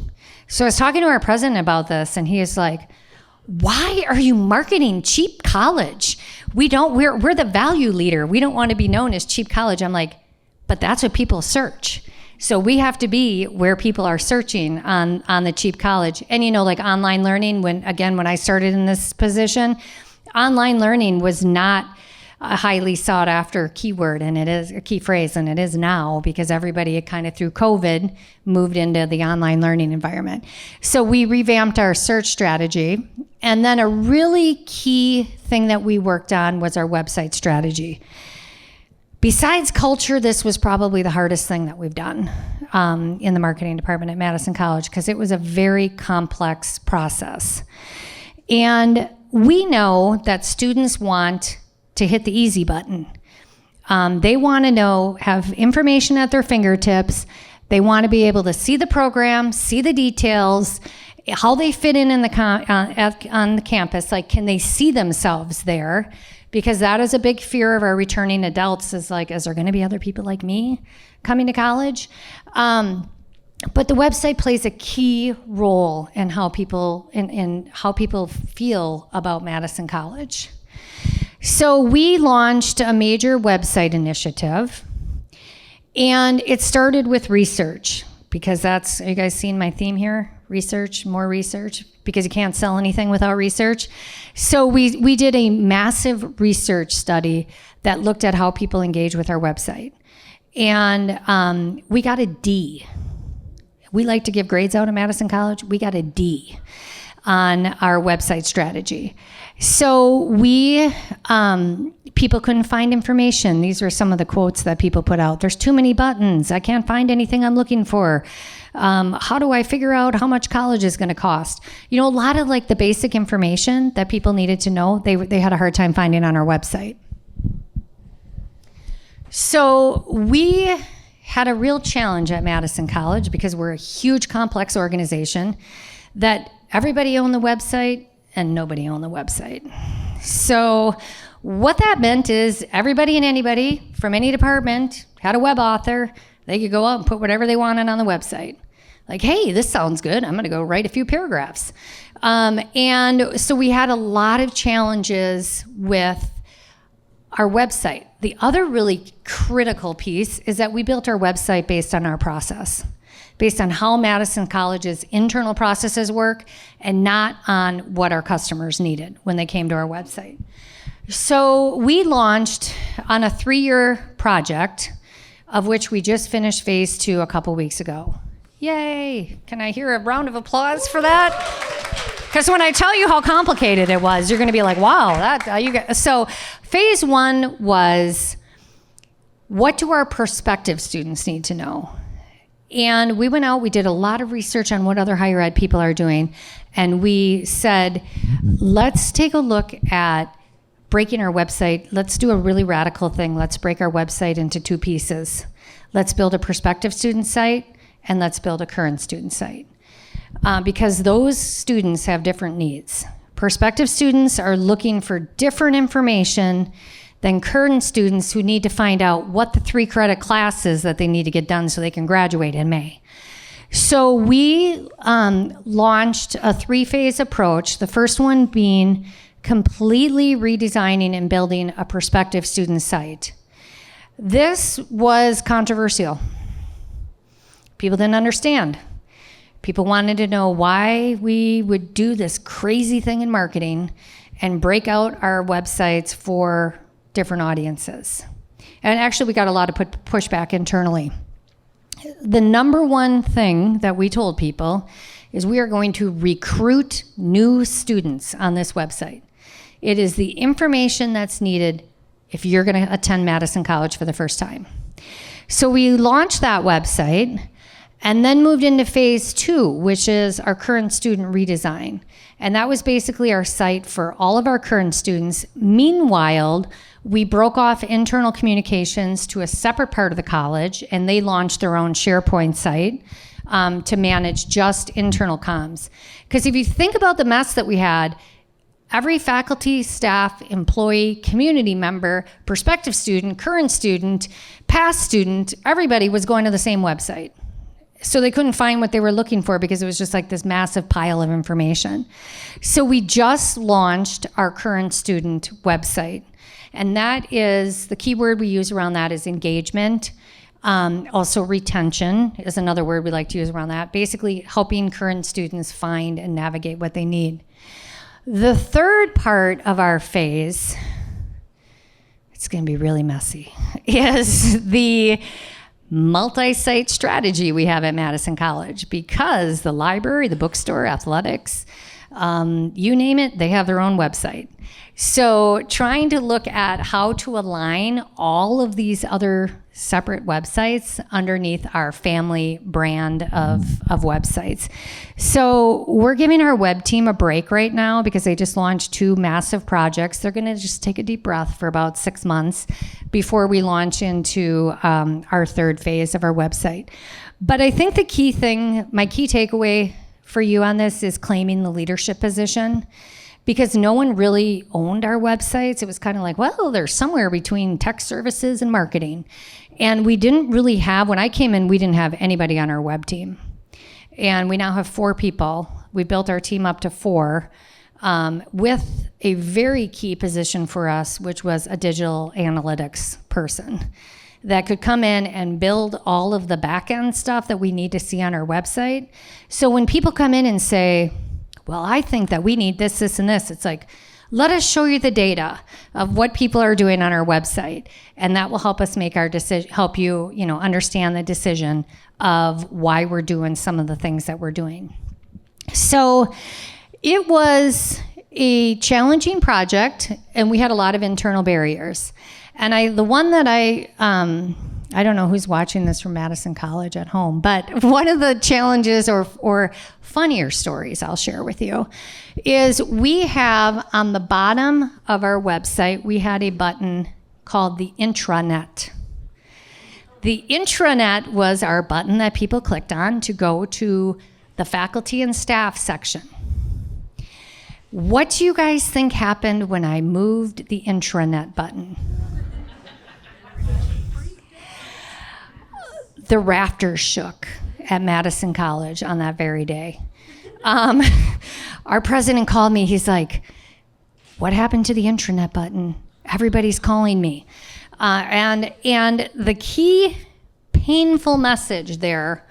[SPEAKER 1] So I was talking to our president about this, and he is like, why are you marketing cheap college? We're the value leader. We don't want to be known as cheap college. I'm like, but that's what people search. So we have to be where people are searching on the cheap college. And, you know, like online learning, when I started in this position, online learning was not a highly sought after keyword, and it is a key phrase, and it is now, because everybody kind of through COVID moved into the online learning environment. So we revamped our search strategy. And then a really key thing that we worked on was our website strategy. Besides culture, this was probably the hardest thing that we've done in the marketing department at Madison College, because it was a very complex process. And we know that students want to hit the easy button. They want to have information at their fingertips. They want to be able to see the program, see the details, how they fit in the on the campus. Like, can they see themselves there? Because that is a big fear of our returning adults, is like, is there going to be other people like me coming to college? But the website plays a key role in how people feel about Madison College. So we launched a major website initiative, and it started with research, because are you guys seeing my theme here? Research, more research, because you can't sell anything without research. So we did a massive research study that looked at how people engage with our website. And we got a D. We like to give grades out at Madison College. We got a D on our website strategy. So people couldn't find information. These were some of the quotes that people put out. There's too many buttons. I can't find anything I'm looking for. How do I figure out how much college is going to cost? You know, a lot of like the basic information that people needed to know, they had a hard time finding on our website. So we had a real challenge at Madison College, because we're a huge, complex organization, that everybody owned the website and nobody owned the website. So what that meant is everybody and anybody from any department had a web author. They could go out and put whatever they wanted on the website. Like, hey, this sounds good. I'm going to go write a few paragraphs. And so we had a lot of challenges with our website. The other really critical piece is that we built our website based on our process, based on how Madison College's internal processes work, and not on what our customers needed when they came to our website. So we launched on a 3-year project, of which we just finished phase 2 a couple weeks ago. Yay! Can I hear a round of applause for that? Because when I tell you how complicated it was, you're going to be like, wow, so phase 1 was, what do our prospective students need to know? And we went out, we did a lot of research on what other higher ed people are doing, and we said, let's take a look at breaking our website. Let's do a really radical thing. Let's break our website into 2 pieces. Let's build a prospective student site, and let's build a current student site. Because those students have different needs. Prospective students are looking for different information than current students who need to find out what the 3 credit classes that they need to get done so they can graduate in May. So we launched a 3-phase approach, the first one being completely redesigning and building a prospective student site. This was controversial. People didn't understand. People wanted to know why we would do this crazy thing in marketing and break out our websites for different audiences. And actually, we got a lot of pushback internally. The number one thing that we told people is we are going to recruit new students on this website. It is the information that's needed if you're going to attend Madison College for the first time. So we launched that website and then moved into phase 2, which is our current student redesign. And that was basically our site for all of our current students. Meanwhile, we broke off internal communications to a separate part of the college, and they launched their own SharePoint site to manage just internal comms. Because if you think about the mess that we had, every faculty, staff, employee, community member, prospective student, current student, past student, everybody was going to the same website. So they couldn't find what they were looking for because it was just like this massive pile of information. So we just launched our current student website. And that is, the key word we use around that is engagement. Also retention is another word we like to use around that. Basically helping current students find and navigate what they need. The third part of our phase, it's going to be really messy, is the multi-site strategy we have at Madison College, because the library, the bookstore, athletics, you name it, they have their own website. So trying to look at how to align all of these other separate websites underneath our family brand of websites. So we're giving our web team a break right now because they just launched 2 massive projects. They're going to just take a deep breath for about 6 months before we launch into our 3rd phase of our website. But I think the key thing, my key takeaway for you on this is claiming the leadership position, because no one really owned our websites. It was kind of like, well, they're somewhere between tech services and marketing. And we didn't really have, when I came in, we didn't have anybody on our web team. And we now have 4 people. We built our team up to 4 with a very key position for us, which was a digital analytics person that could come in and build all of the back-end stuff that we need to see on our website. So when people come in and say, well, I think that we need this, this, and this, it's like, let us show you the data of what people are doing on our website, and that will help us make our decision, help you, understand the decision of why we're doing some of the things that we're doing. So it was a challenging project, and we had a lot of internal barriers. And the one that I don't know who's watching this from Madison College at home, but one of the challenges or funnier stories I'll share with you is we have on the bottom of our website, we had a button called the intranet. The intranet was our button that people clicked on to go to the faculty and staff section. What do you guys think happened when I moved the intranet button? The rafters shook at Madison College on that very day. Our president called me. He's like, what happened to the intranet button? Everybody's calling me. And the key painful message there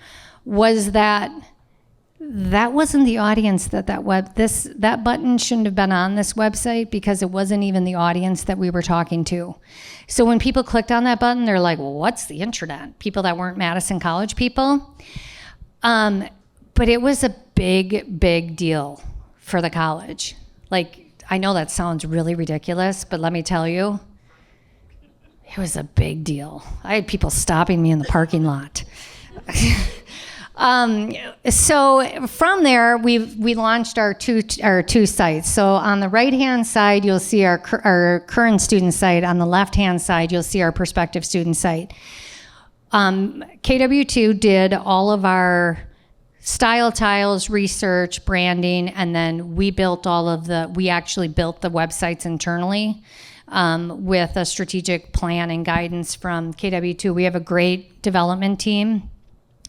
[SPEAKER 1] was that wasn't the audience that button shouldn't have been on this website, because it wasn't even the audience that we were talking to. So when people clicked on that button, they're like, well, what's the intranet? People that weren't Madison College people. But it was a big, big deal for the college. Like, I know that sounds really ridiculous, but let me tell you, it was a big deal. I had people stopping me in the parking lot. So from there, we launched our two sites. So on the right-hand side, you'll see our current student site. On the left-hand side, you'll see our prospective student site. KW2 did all of our style tiles, research, branding, and then we actually built the websites internally with a strategic plan and guidance from KW2. We have a great development team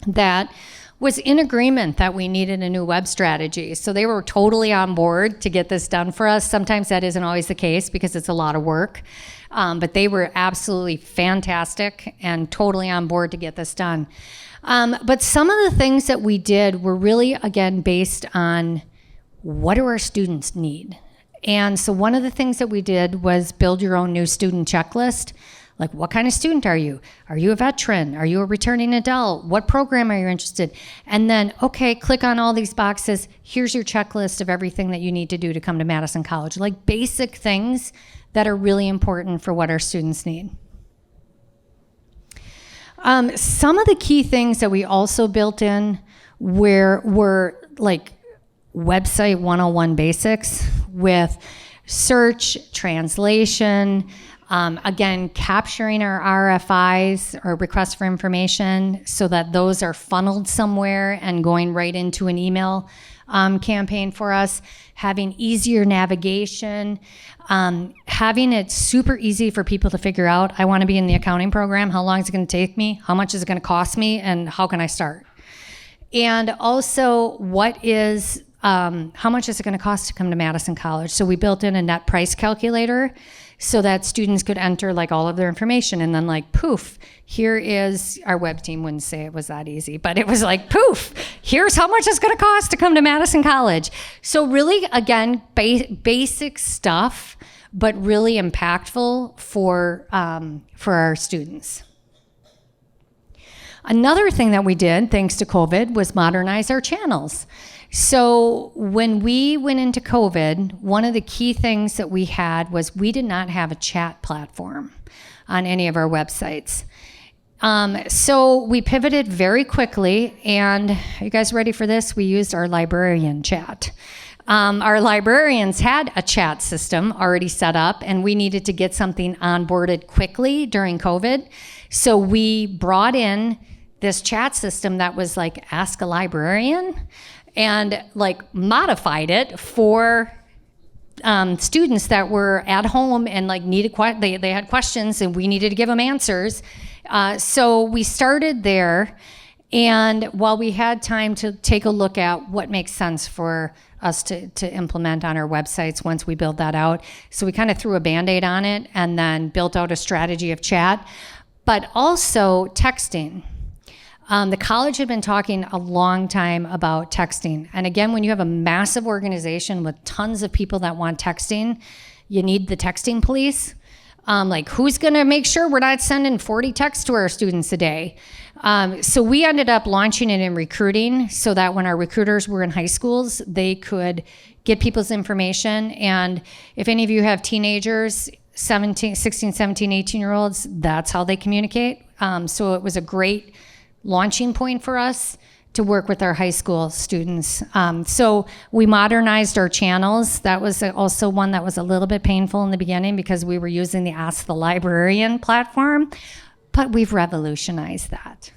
[SPEAKER 1] that was in agreement that we needed a new web strategy. So they were totally on board to get this done for us. Sometimes that isn't always the case because it's a lot of work. But they were absolutely fantastic and totally on board to get this done. But some of the things that we did were really, again, based on what do our students need? And so one of the things that we did was build your own new student checklist. Like, what kind of student are you? Are you a veteran? Are you a returning adult? What program are you interested? And then, okay, click on all these boxes. Here's your checklist of everything that you need to do to come to Madison College. Like basic things that are really important for what our students need. Some of the key things that we also built in were like website 101 basics with search, translation, again, capturing our RFIs or requests for information so that those are funneled somewhere and going right into an email campaign for us, having easier navigation, having it super easy for people to figure out, I want to be in the accounting program, how long is it going to take me, how much is it going to cost me, and how can I start? And also, how much is it going to cost to come to Madison College? So we built in a net price calculator so that students could enter like all of their information, and then like poof, here is, our web team wouldn't say it was that easy, but it was like poof, here's how much it's going to cost to come to Madison College. So really, again, basic stuff, but really impactful for our students. Another thing that we did, thanks to COVID, was modernize our channels. So when we went into COVID, one of the key things that we had was we did not have a chat platform on any of our websites. So we pivoted very quickly, and are you guys ready for this? We used our librarian chat. Our librarians had a chat system already set up, and we needed to get something onboarded quickly during COVID. So we brought in this chat system that was like Ask a Librarian, and like modified it for students that were at home and like they had questions and we needed to give them answers. So we started there, and while we had time to take a look at what makes sense for us to implement on our websites once we build that out, so we kind of threw a Band-Aid on it and then built out a strategy of chat, but also texting. The college had been talking a long time about texting. And again, when you have a massive organization with tons of people that want texting, you need the texting police. Like, who's gonna make sure we're not sending 40 texts to our students a day? So we ended up launching it in recruiting so that when our recruiters were in high schools, they could get people's information. And if any of you have teenagers, 16, 17, 18-year-olds, that's how they communicate. So it was a great launching point for us to work with our high school students. So we modernized our channels. That was also one that was a little bit painful in the beginning because we were using the Ask the Librarian platform, but we've revolutionized that.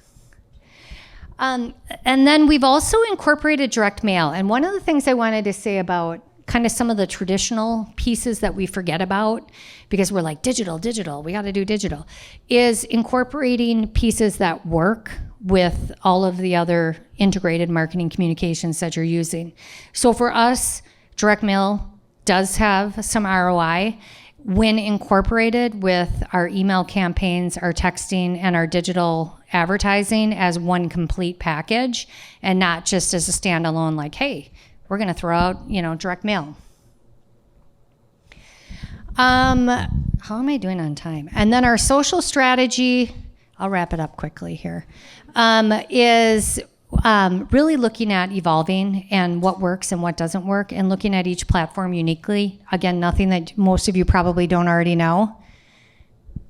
[SPEAKER 1] And then we've also incorporated direct mail. And one of the things I wanted to say about kind of some of the traditional pieces that we forget about because we're like digital, we got to do digital, is incorporating pieces that work with all of the other integrated marketing communications that you're using. So for us, direct mail does have some ROI when incorporated with our email campaigns, our texting, and our digital advertising as one complete package, and not just as a standalone, like, hey, we're gonna throw out, direct mail. How am I doing on time? And then our social strategy, I'll wrap it up quickly here, is really looking at evolving and what works and what doesn't work, and looking at each platform uniquely. Again, nothing that most of you probably don't already know.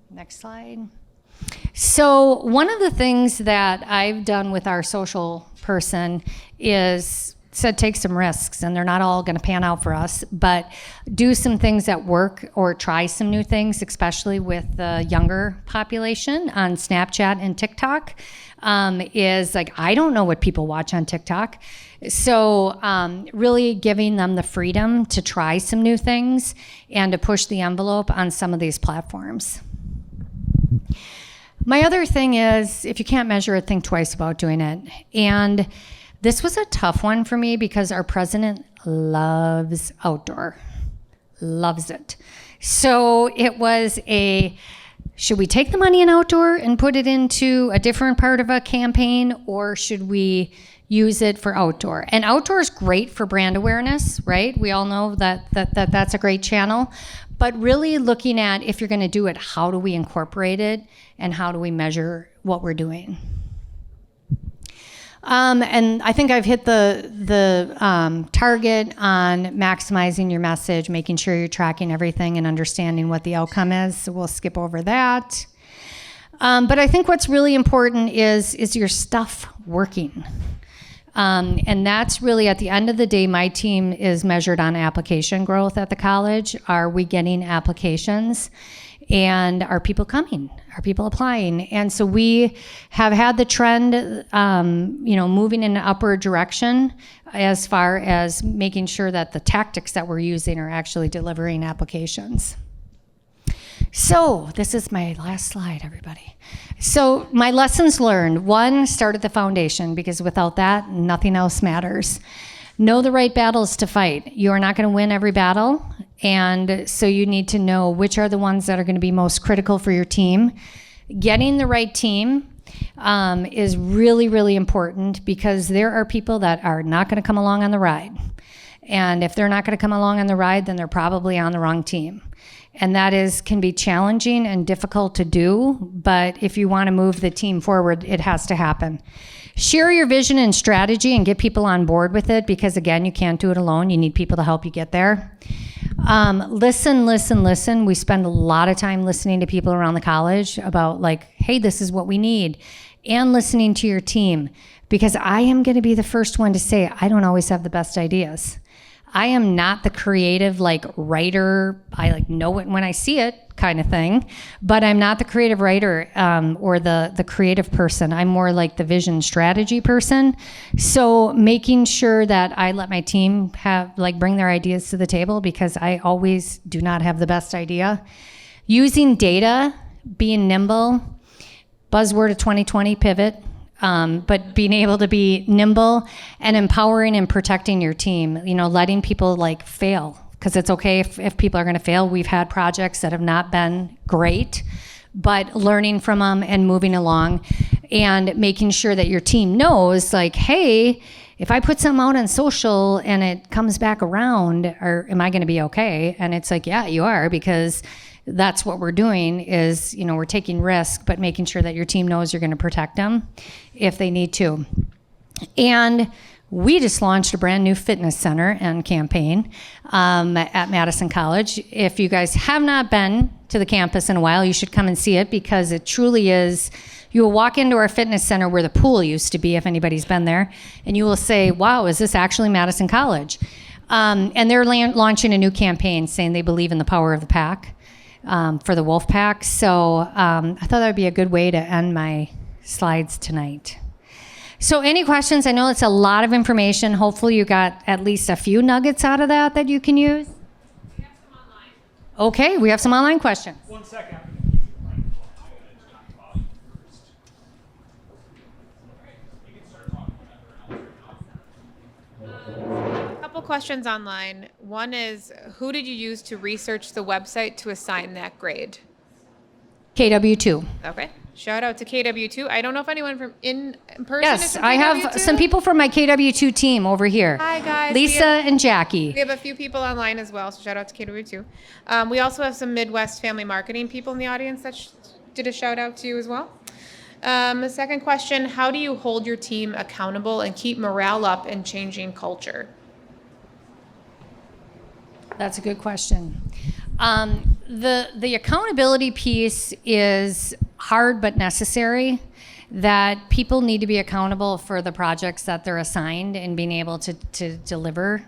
[SPEAKER 1] Next slide. So one of the things that I've done with our social person is said take some risks, and they're not all going to pan out for us, but do some things that work or try some new things, especially with the younger population on Snapchat and TikTok. Is like, I don't know what people watch on TikTok. So really giving them the freedom to try some new things and to push the envelope on some of these platforms. My other thing is, if you can't measure it, think twice about doing it. And this was a tough one for me because our president loves outdoor, loves it. So it was should we take the money in outdoor and put it into a different part of a campaign, or should we use it for outdoor? And outdoor is great for brand awareness, right? We all know that's a great channel. But really looking at, if you're gonna do it, how do we incorporate it and how do we measure what we're doing? And I think I've hit the target on maximizing your message, making sure you're tracking everything and understanding what the outcome is. So we'll skip over that. But I think what's really important is your stuff working. And that's really, at the end of the day, my team is measured on application growth at the college. Are we getting applications? And are people coming? Are people applying? And so we have had the trend, moving in an upward direction as far as making sure that the tactics that we're using are actually delivering applications. So this is my last slide, everybody. So my lessons learned: one, start at the foundation, because without that, nothing else matters. Know the right battles to fight. You are not going to win every battle, and so you need to know which are the ones that are going to be most critical for your team. Getting the right team is really, really important, because there are people that are not going to come along on the ride. And if they're not going to come along on the ride, then they're probably on the wrong team. And that can be challenging and difficult to do, but if you want to move the team forward, it has to happen. Share your vision and strategy and get people on board with it, because again, you can't do it alone. You need people to help you get there. Listen. We spend a lot of time listening to people around the college about like, hey, this is what we need. And listening to your team, because I am going to be the first one to say, I don't always have the best ideas. I am not the creative like writer. I like know it when I see it kind of thing, but I'm not the creative writer or the creative person. I'm more like the vision strategy person. So making sure that I let my team bring their ideas to the table, because I always do not have the best idea. Using data, being nimble, buzzword of 2020, pivot. But being able to be nimble and empowering and protecting your team, letting people like fail, because it's okay if people are going to fail. We've had projects that have not been great, but learning from them and moving along and making sure that your team knows like, hey, if I put something out on social and it comes back around, or am I going to be okay? And it's like, yeah, you are, because that's what we're doing is, we're taking risk, but making sure that your team knows you're going to protect them if they need to. And we just launched a brand new fitness center and campaign at Madison College. If you guys have not been to the campus in a while, you should come and see it, because it truly is. You will walk into our fitness center where the pool used to be, if anybody's been there, and you will say, wow, is this actually Madison College? And they're launching a new campaign saying they believe in the power of the pack. For the wolf pack. So I thought that would be a good way to end my slides tonight. So any questions? I know it's a lot of information. Hopefully you got at least a few nuggets out of that you can use. We have some online. Okay, we have some online questions.
[SPEAKER 7] 1 second.
[SPEAKER 8] Couple questions online. One is, who did you use to research the website to assign that grade?
[SPEAKER 1] KW2.
[SPEAKER 8] Okay. Shout out to KW2. I don't know if anyone from in person is
[SPEAKER 1] Yes,
[SPEAKER 8] from
[SPEAKER 1] I have
[SPEAKER 8] KW2.
[SPEAKER 1] some people from my KW2 team over here.
[SPEAKER 8] Hi, guys.
[SPEAKER 1] Lisa and Jackie.
[SPEAKER 8] We have a few people online as well, so shout out to KW2. We also have some Midwest family marketing people in the audience that did a shout out to you as well. The second question, how do you hold your team accountable and keep morale up in changing culture?
[SPEAKER 1] That's a good question. The accountability piece is hard but necessary, that people need to be accountable for the projects that they're assigned and being able to deliver,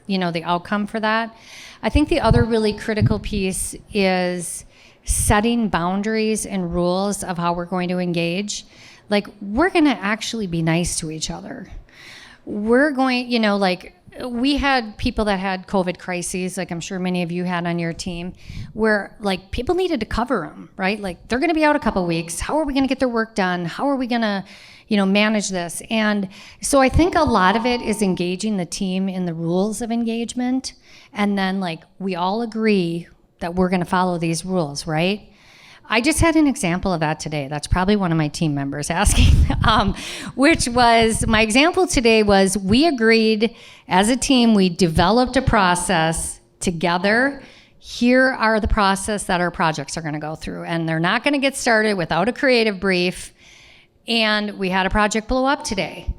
[SPEAKER 1] the outcome for that. I think the other really critical piece is setting boundaries and rules of how we're going to engage. Like, we're going to actually be nice to each other. We're going, we had people that had COVID crises, like I'm sure many of you had on your team, where like people needed to cover them, right? Like, they're going to be out a couple weeks. How are we going to get their work done? How are we going to, manage this? And so I think a lot of it is engaging the team in the rules of engagement. And then like, we all agree that we're going to follow these rules, right? I just had an example of that today. That's probably one of my team members asking, which was, my example today was, we agreed as a team, we developed a process together. Here are the process that our projects are going to go through, and they're not going to get started without a creative brief. And we had a project blow up today,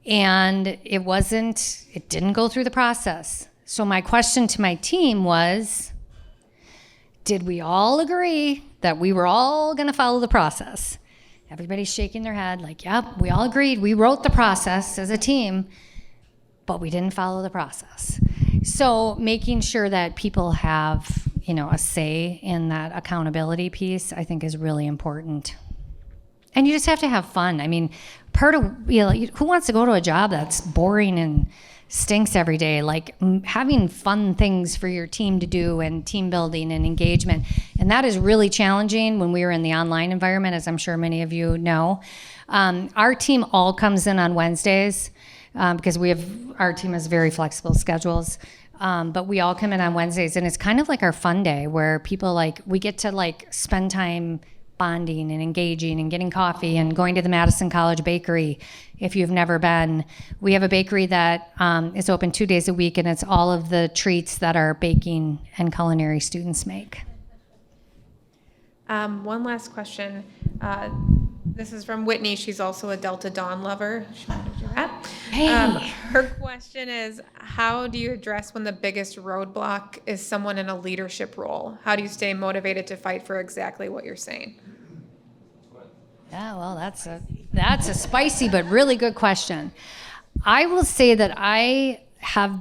[SPEAKER 1] and it didn't go through the process. So my question to my team was, did we all agree that we were all going to follow the process? Everybody's shaking their head like, yep, we all agreed. We wrote the process as a team, but we didn't follow the process. So making sure that people have, a say in that accountability piece, I think is really important. And you just have to have fun. I mean, part of, who wants to go to a job that's boring and stinks every day? Like, having fun things for your team to do and team building and engagement. And that is really challenging when we were in the online environment, as I'm sure many of you know. Our team all comes in on Wednesdays because our team has very flexible schedules. But we all come in on Wednesdays, and it's kind of like our fun day where people we get to spend time bonding and engaging and getting coffee and going to the Madison College bakery. If you've never been, we have a bakery that is open 2 days a week, and it's all of the treats that our baking and culinary students make.
[SPEAKER 8] One last question. This is from Whitney. She's also a Delta Dawn lover. She wanted to do that.
[SPEAKER 1] Hey.
[SPEAKER 8] Her question is, how do you address when the biggest roadblock is someone in a leadership role? How do you stay motivated to fight for exactly what you're saying?
[SPEAKER 1] Yeah, well, that's a spicy but really good question. I will say that I have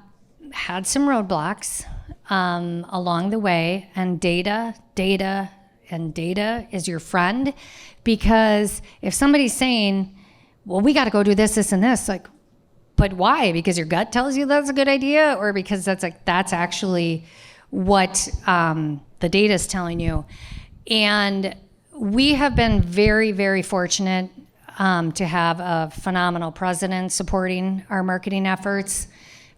[SPEAKER 1] had some roadblocks along the way, and data is your friend, because if somebody's saying, well, we got to go do this, this, and this, like, but why? Because your gut tells you that's a good idea, or because that's actually what the data is telling you. And we have been very, very fortunate to have a phenomenal president supporting our marketing efforts.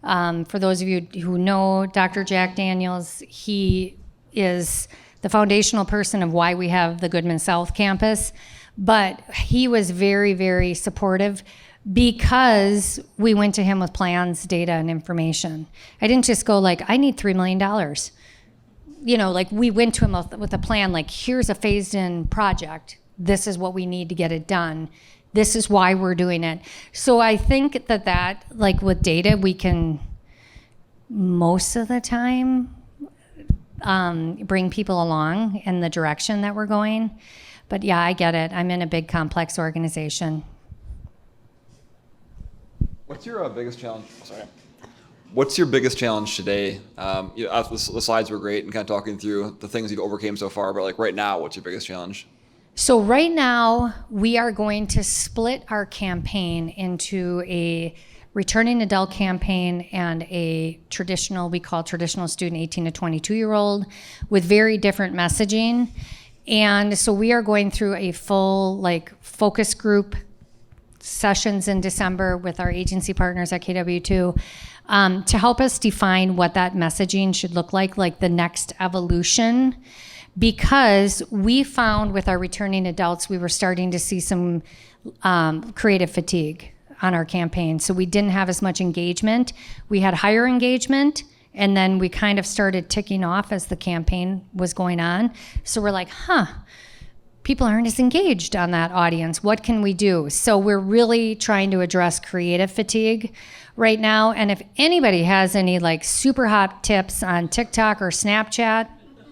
[SPEAKER 1] For those of you who know Dr. Jack Daniels, he is the foundational person of why we have the Goodman South campus. But he was very, very supportive because we went to him with plans, data, and information. I didn't just go like, I need $3 million. You know, like we went to him with a plan, like, here's a phased in project. This is what we need to get it done. This is why we're doing it. So I think that like with data, we can most of the time bring people along in the direction that we're going. But yeah, I get it. I'm in a big complex organization.
[SPEAKER 9] What's your biggest challenge? Sorry. What's your biggest challenge today? The slides were great and kind of talking through the things you've overcame so far, but like right now, what's your biggest challenge?
[SPEAKER 1] So right now, we are going to split our campaign into a returning adult campaign and a traditional, we call traditional student 18 to 22-year-old, with very different messaging. And so we are going through a full focus group sessions in December with our agency partners at KW2 to help us define what that messaging should look like the next evolution. Because we found with our returning adults, we were starting to see some creative fatigue on our campaign. So we didn't have as much engagement. We had higher engagement, and then we kind of started ticking off as the campaign was going on. So we're like, people aren't as engaged on that audience. What can we do? So we're really trying to address creative fatigue right now. And if anybody has any super hot tips on TikTok or Snapchat,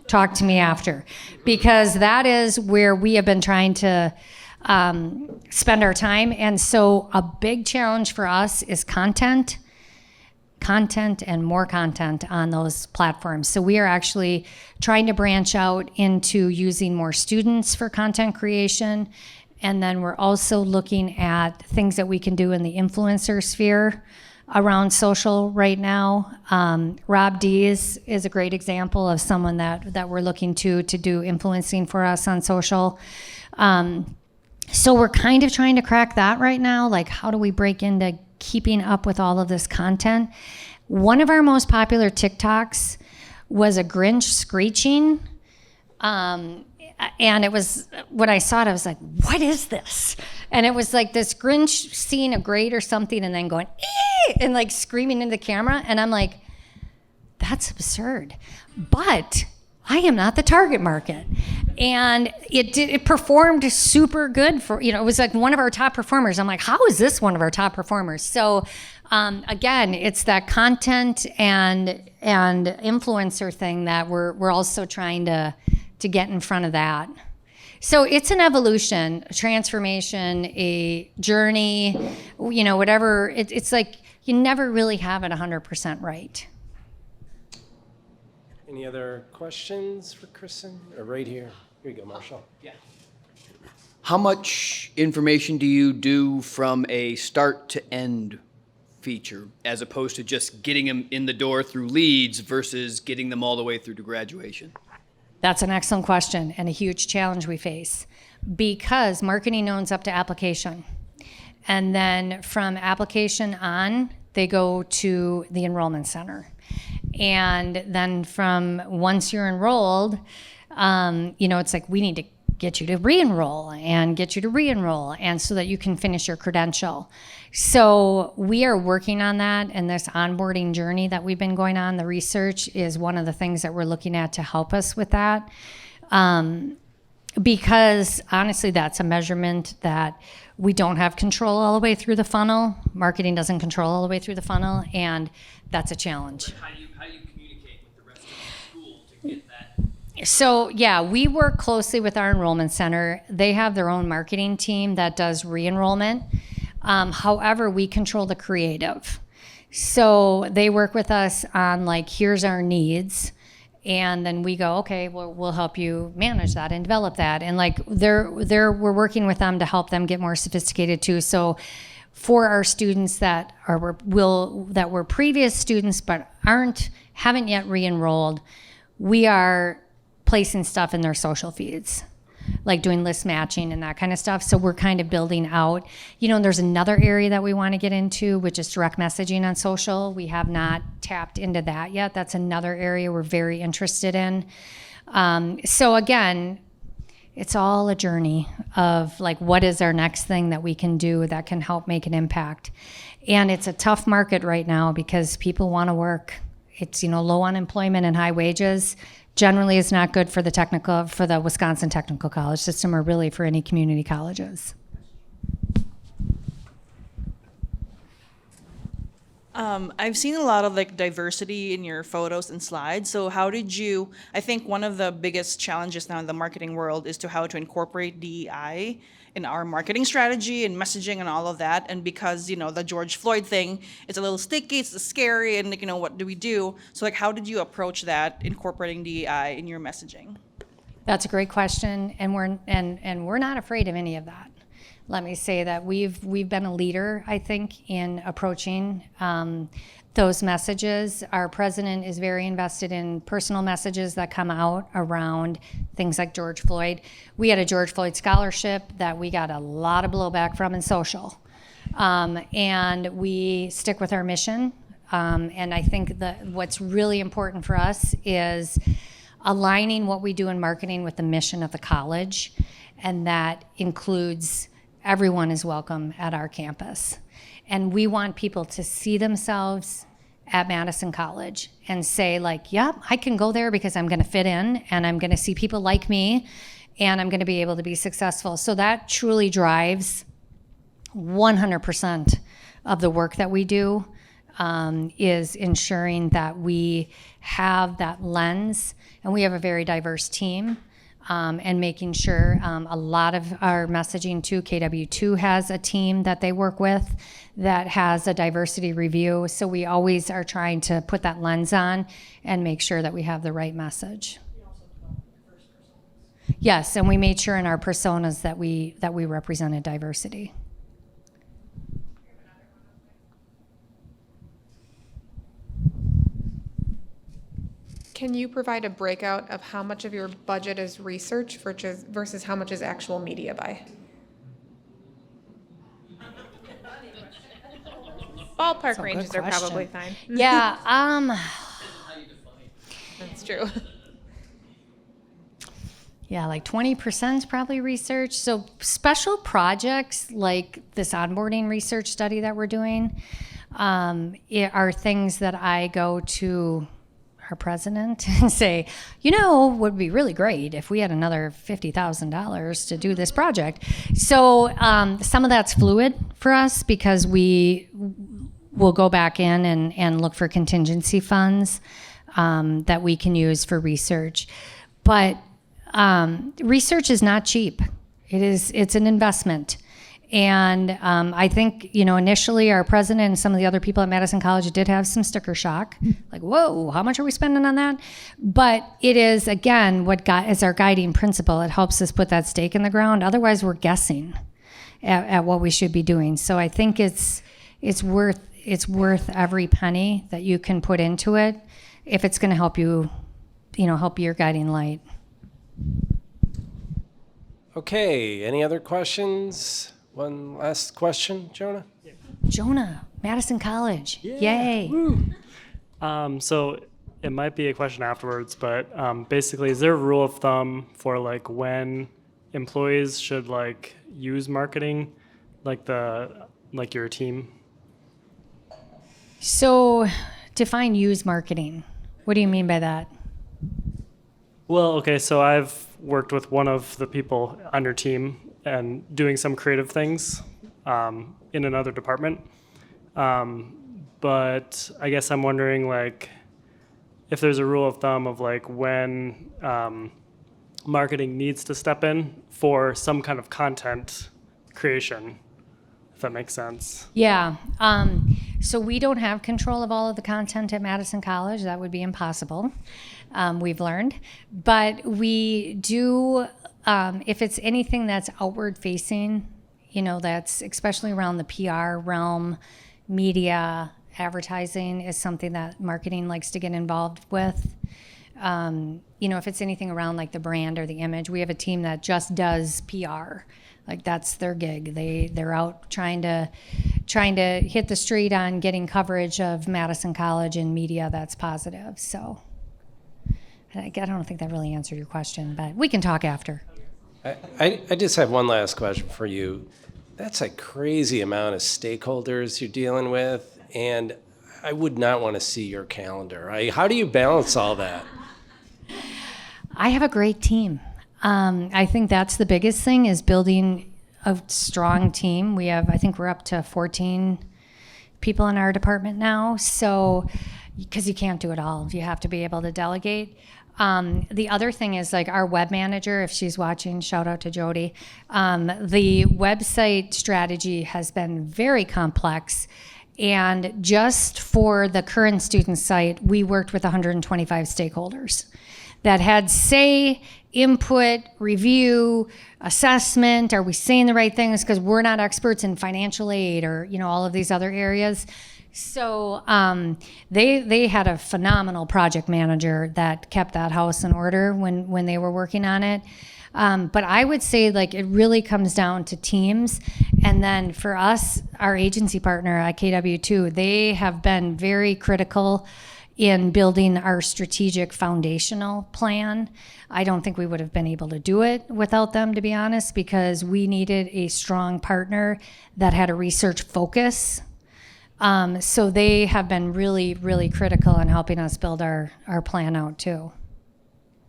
[SPEAKER 1] talk to me after, because that is where we have been trying to spend our time. And so a big challenge for us is content and more content on those platforms. So we are actually trying to branch out into using more students for content creation. And then we're also looking at things that we can do in the influencer sphere around social right now. Rob D is a great example of someone that we're looking to do influencing for us on social. So we're kind of trying to crack that right now. Like, how do we break into keeping up with all of this content? One of our most popular TikToks was a Grinch screeching. And it was, when I saw it, I was like, what is this? And it was like this Grinch seeing a grate or something and then going, ee! And screaming into the camera. And I'm like, that's absurd. But I am not the target market. And it performed super good for, it was like one of our top performers. I'm like, how is this one of our top performers? So again, it's that content and influencer thing that we're also trying to get in front of that. So it's an evolution, a transformation, a journey, whatever. It's like you never really have it 100% right.
[SPEAKER 10] Any other questions for Kristin? Or right here. Here you go, Marshall. Yeah.
[SPEAKER 11] How much information do you do from a start to end feature as opposed to just getting them in the door through leads versus getting them all the way through to graduation?
[SPEAKER 1] That's an excellent question and a huge challenge we face, because marketing owns up to application. And then from application on, they go to the enrollment center. And then from once you're enrolled, it's like we need to get you to re-enroll and get you to re-enroll, and so that you can finish your credential. So we are working on that, and this onboarding journey that we've been going on, the research is one of the things that we're looking at to help us with that. because honestly, that's a measurement that we don't have control all the way through the funnel. Marketing doesn't control all the way through the funnel, and that's a challenge.
[SPEAKER 11] How do you communicate with the rest of the school to get that?
[SPEAKER 1] So yeah, we work closely with our enrollment center. They have their own marketing team that does re-enrollment. However, we control the creative. So they work with us on like, here's our needs. And then we go, okay, well, we'll help you manage that and develop that. And like we're working with them to help them get more sophisticated too. So for our students that were previous students but haven't yet re-enrolled, we are placing stuff in their social feeds, like doing list matching and that kind of stuff. So we're kind of building out, there's another area that we want to get into, which is direct messaging on social. We have not tapped into that yet. That's another area we're very interested in. So again, it's all a journey of like, what is our next thing that we can do that can help make an impact? And it's a tough market right now because people want to work. It's, low unemployment and high wages. Generally is not good for the Wisconsin Technical College system, or really for any community colleges.
[SPEAKER 12] I've seen a lot of like diversity in your photos and slides. So I think one of the biggest challenges now in the marketing world is how to incorporate DEI in our marketing strategy and messaging and all of that. And because, the George Floyd thing, it's a little sticky, it's scary, and what do we do? So like, how did you approach that, incorporating DEI in your messaging?
[SPEAKER 1] That's a great question, and we're not afraid of any of that. Let me say that we've been a leader, I think, in approaching those messages. Our president is very invested in personal messages that come out around things like George Floyd. We had a George Floyd scholarship that we got a lot of blowback from in social. And we stick with our mission. And I think that what's really important for us is aligning what we do in marketing with the mission of the college. And that includes everyone is welcome at our campus. And we want people to see themselves at Madison College and say like, yep, I can go there because I'm gonna fit in and I'm gonna see people like me and I'm gonna be able to be successful. So that truly drives 100% of the work that we do, is ensuring that we have that lens, and we have a very diverse team. And making sure a lot of our messaging too, KW2 has a team that they work with that has a diversity review. So we always are trying to put that lens on and make sure that we have the right message. Yes, and we made sure in our personas that we represented diversity.
[SPEAKER 8] Can you provide a breakout of how much of your budget is research versus how much is actual media buy? Ballpark ranges are probably fine.
[SPEAKER 1] Yeah,
[SPEAKER 8] That's true.
[SPEAKER 1] Yeah, like 20% is probably research. So special projects like this onboarding research study that we're doing are things that I go to our president and say, would be really great if we had another $50,000 to do this project. So some of that's fluid for us because we will go back in and look for contingency funds that we can use for research. But research is not cheap. It's an investment. And I think, initially our president and some of the other people at Madison College did have some sticker shock. Like, whoa, how much are we spending on that? But it is, again, is our guiding principle. It helps us put that stake in the ground. Otherwise, we're guessing at what we should be doing. So I think it's worth every penny that you can put into it if it's going to help you, help your guiding light.
[SPEAKER 10] Okay, any other questions? One last question, Jonah?
[SPEAKER 1] Jonah, Madison College. Yay.
[SPEAKER 13] So it might be a question afterwards, but basically, is there a rule of thumb for like when employees should like use marketing, like your team?
[SPEAKER 1] So define use marketing. What do you mean by that?
[SPEAKER 13] Well, okay, so I've worked with one of the people on your team and doing some creative things in another department. But I guess I'm wondering, like, if there's a rule of thumb of like when marketing needs to step in for some kind of content creation, if that makes sense.
[SPEAKER 1] Yeah. So we don't have control of all of the content at Madison College. That would be impossible. We've learned. But we do, if it's anything that's outward facing, you know, that's especially around the PR realm, media, advertising is something that marketing likes to get involved with. You know, if it's anything around like the brand or the image, we have a team that just does PR. Like that's their gig. They're out trying to hit the street on getting coverage of Madison College and media that's positive. So I don't think that really answered your question, but we can talk after.
[SPEAKER 10] I just have one last question for you. That's a crazy amount of stakeholders you're dealing with, and I would not want to see your calendar. How do you balance all that?
[SPEAKER 1] I have a great team. I think that's the biggest thing is building a strong team. I think we're up to 14 people in our department now. So, because you can't do it all, you have to be able to delegate. The other thing is like our web manager, if she's watching, shout out to Jody. The website strategy has been very complex. And just for the current student site, we worked with 125 stakeholders that had say, input, review, assessment. Are we saying the right things? Because we're not experts in financial aid or, you know, all of these other areas. So they had a phenomenal project manager that kept that house in order when they were working on it. But I would say like it really comes down to teams. And then for us, our agency partner at KW2, they have been very critical in building our strategic foundational plan. I don't think we would have been able to do it without them, to be honest, because we needed a strong partner that had a research focus. So they have been really, really critical in helping us build our plan out too.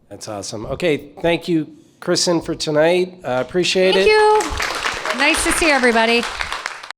[SPEAKER 10] That's awesome. Okay, thank you, Kristin, for tonight. Appreciate it.
[SPEAKER 1] Thank you. Nice to see everybody.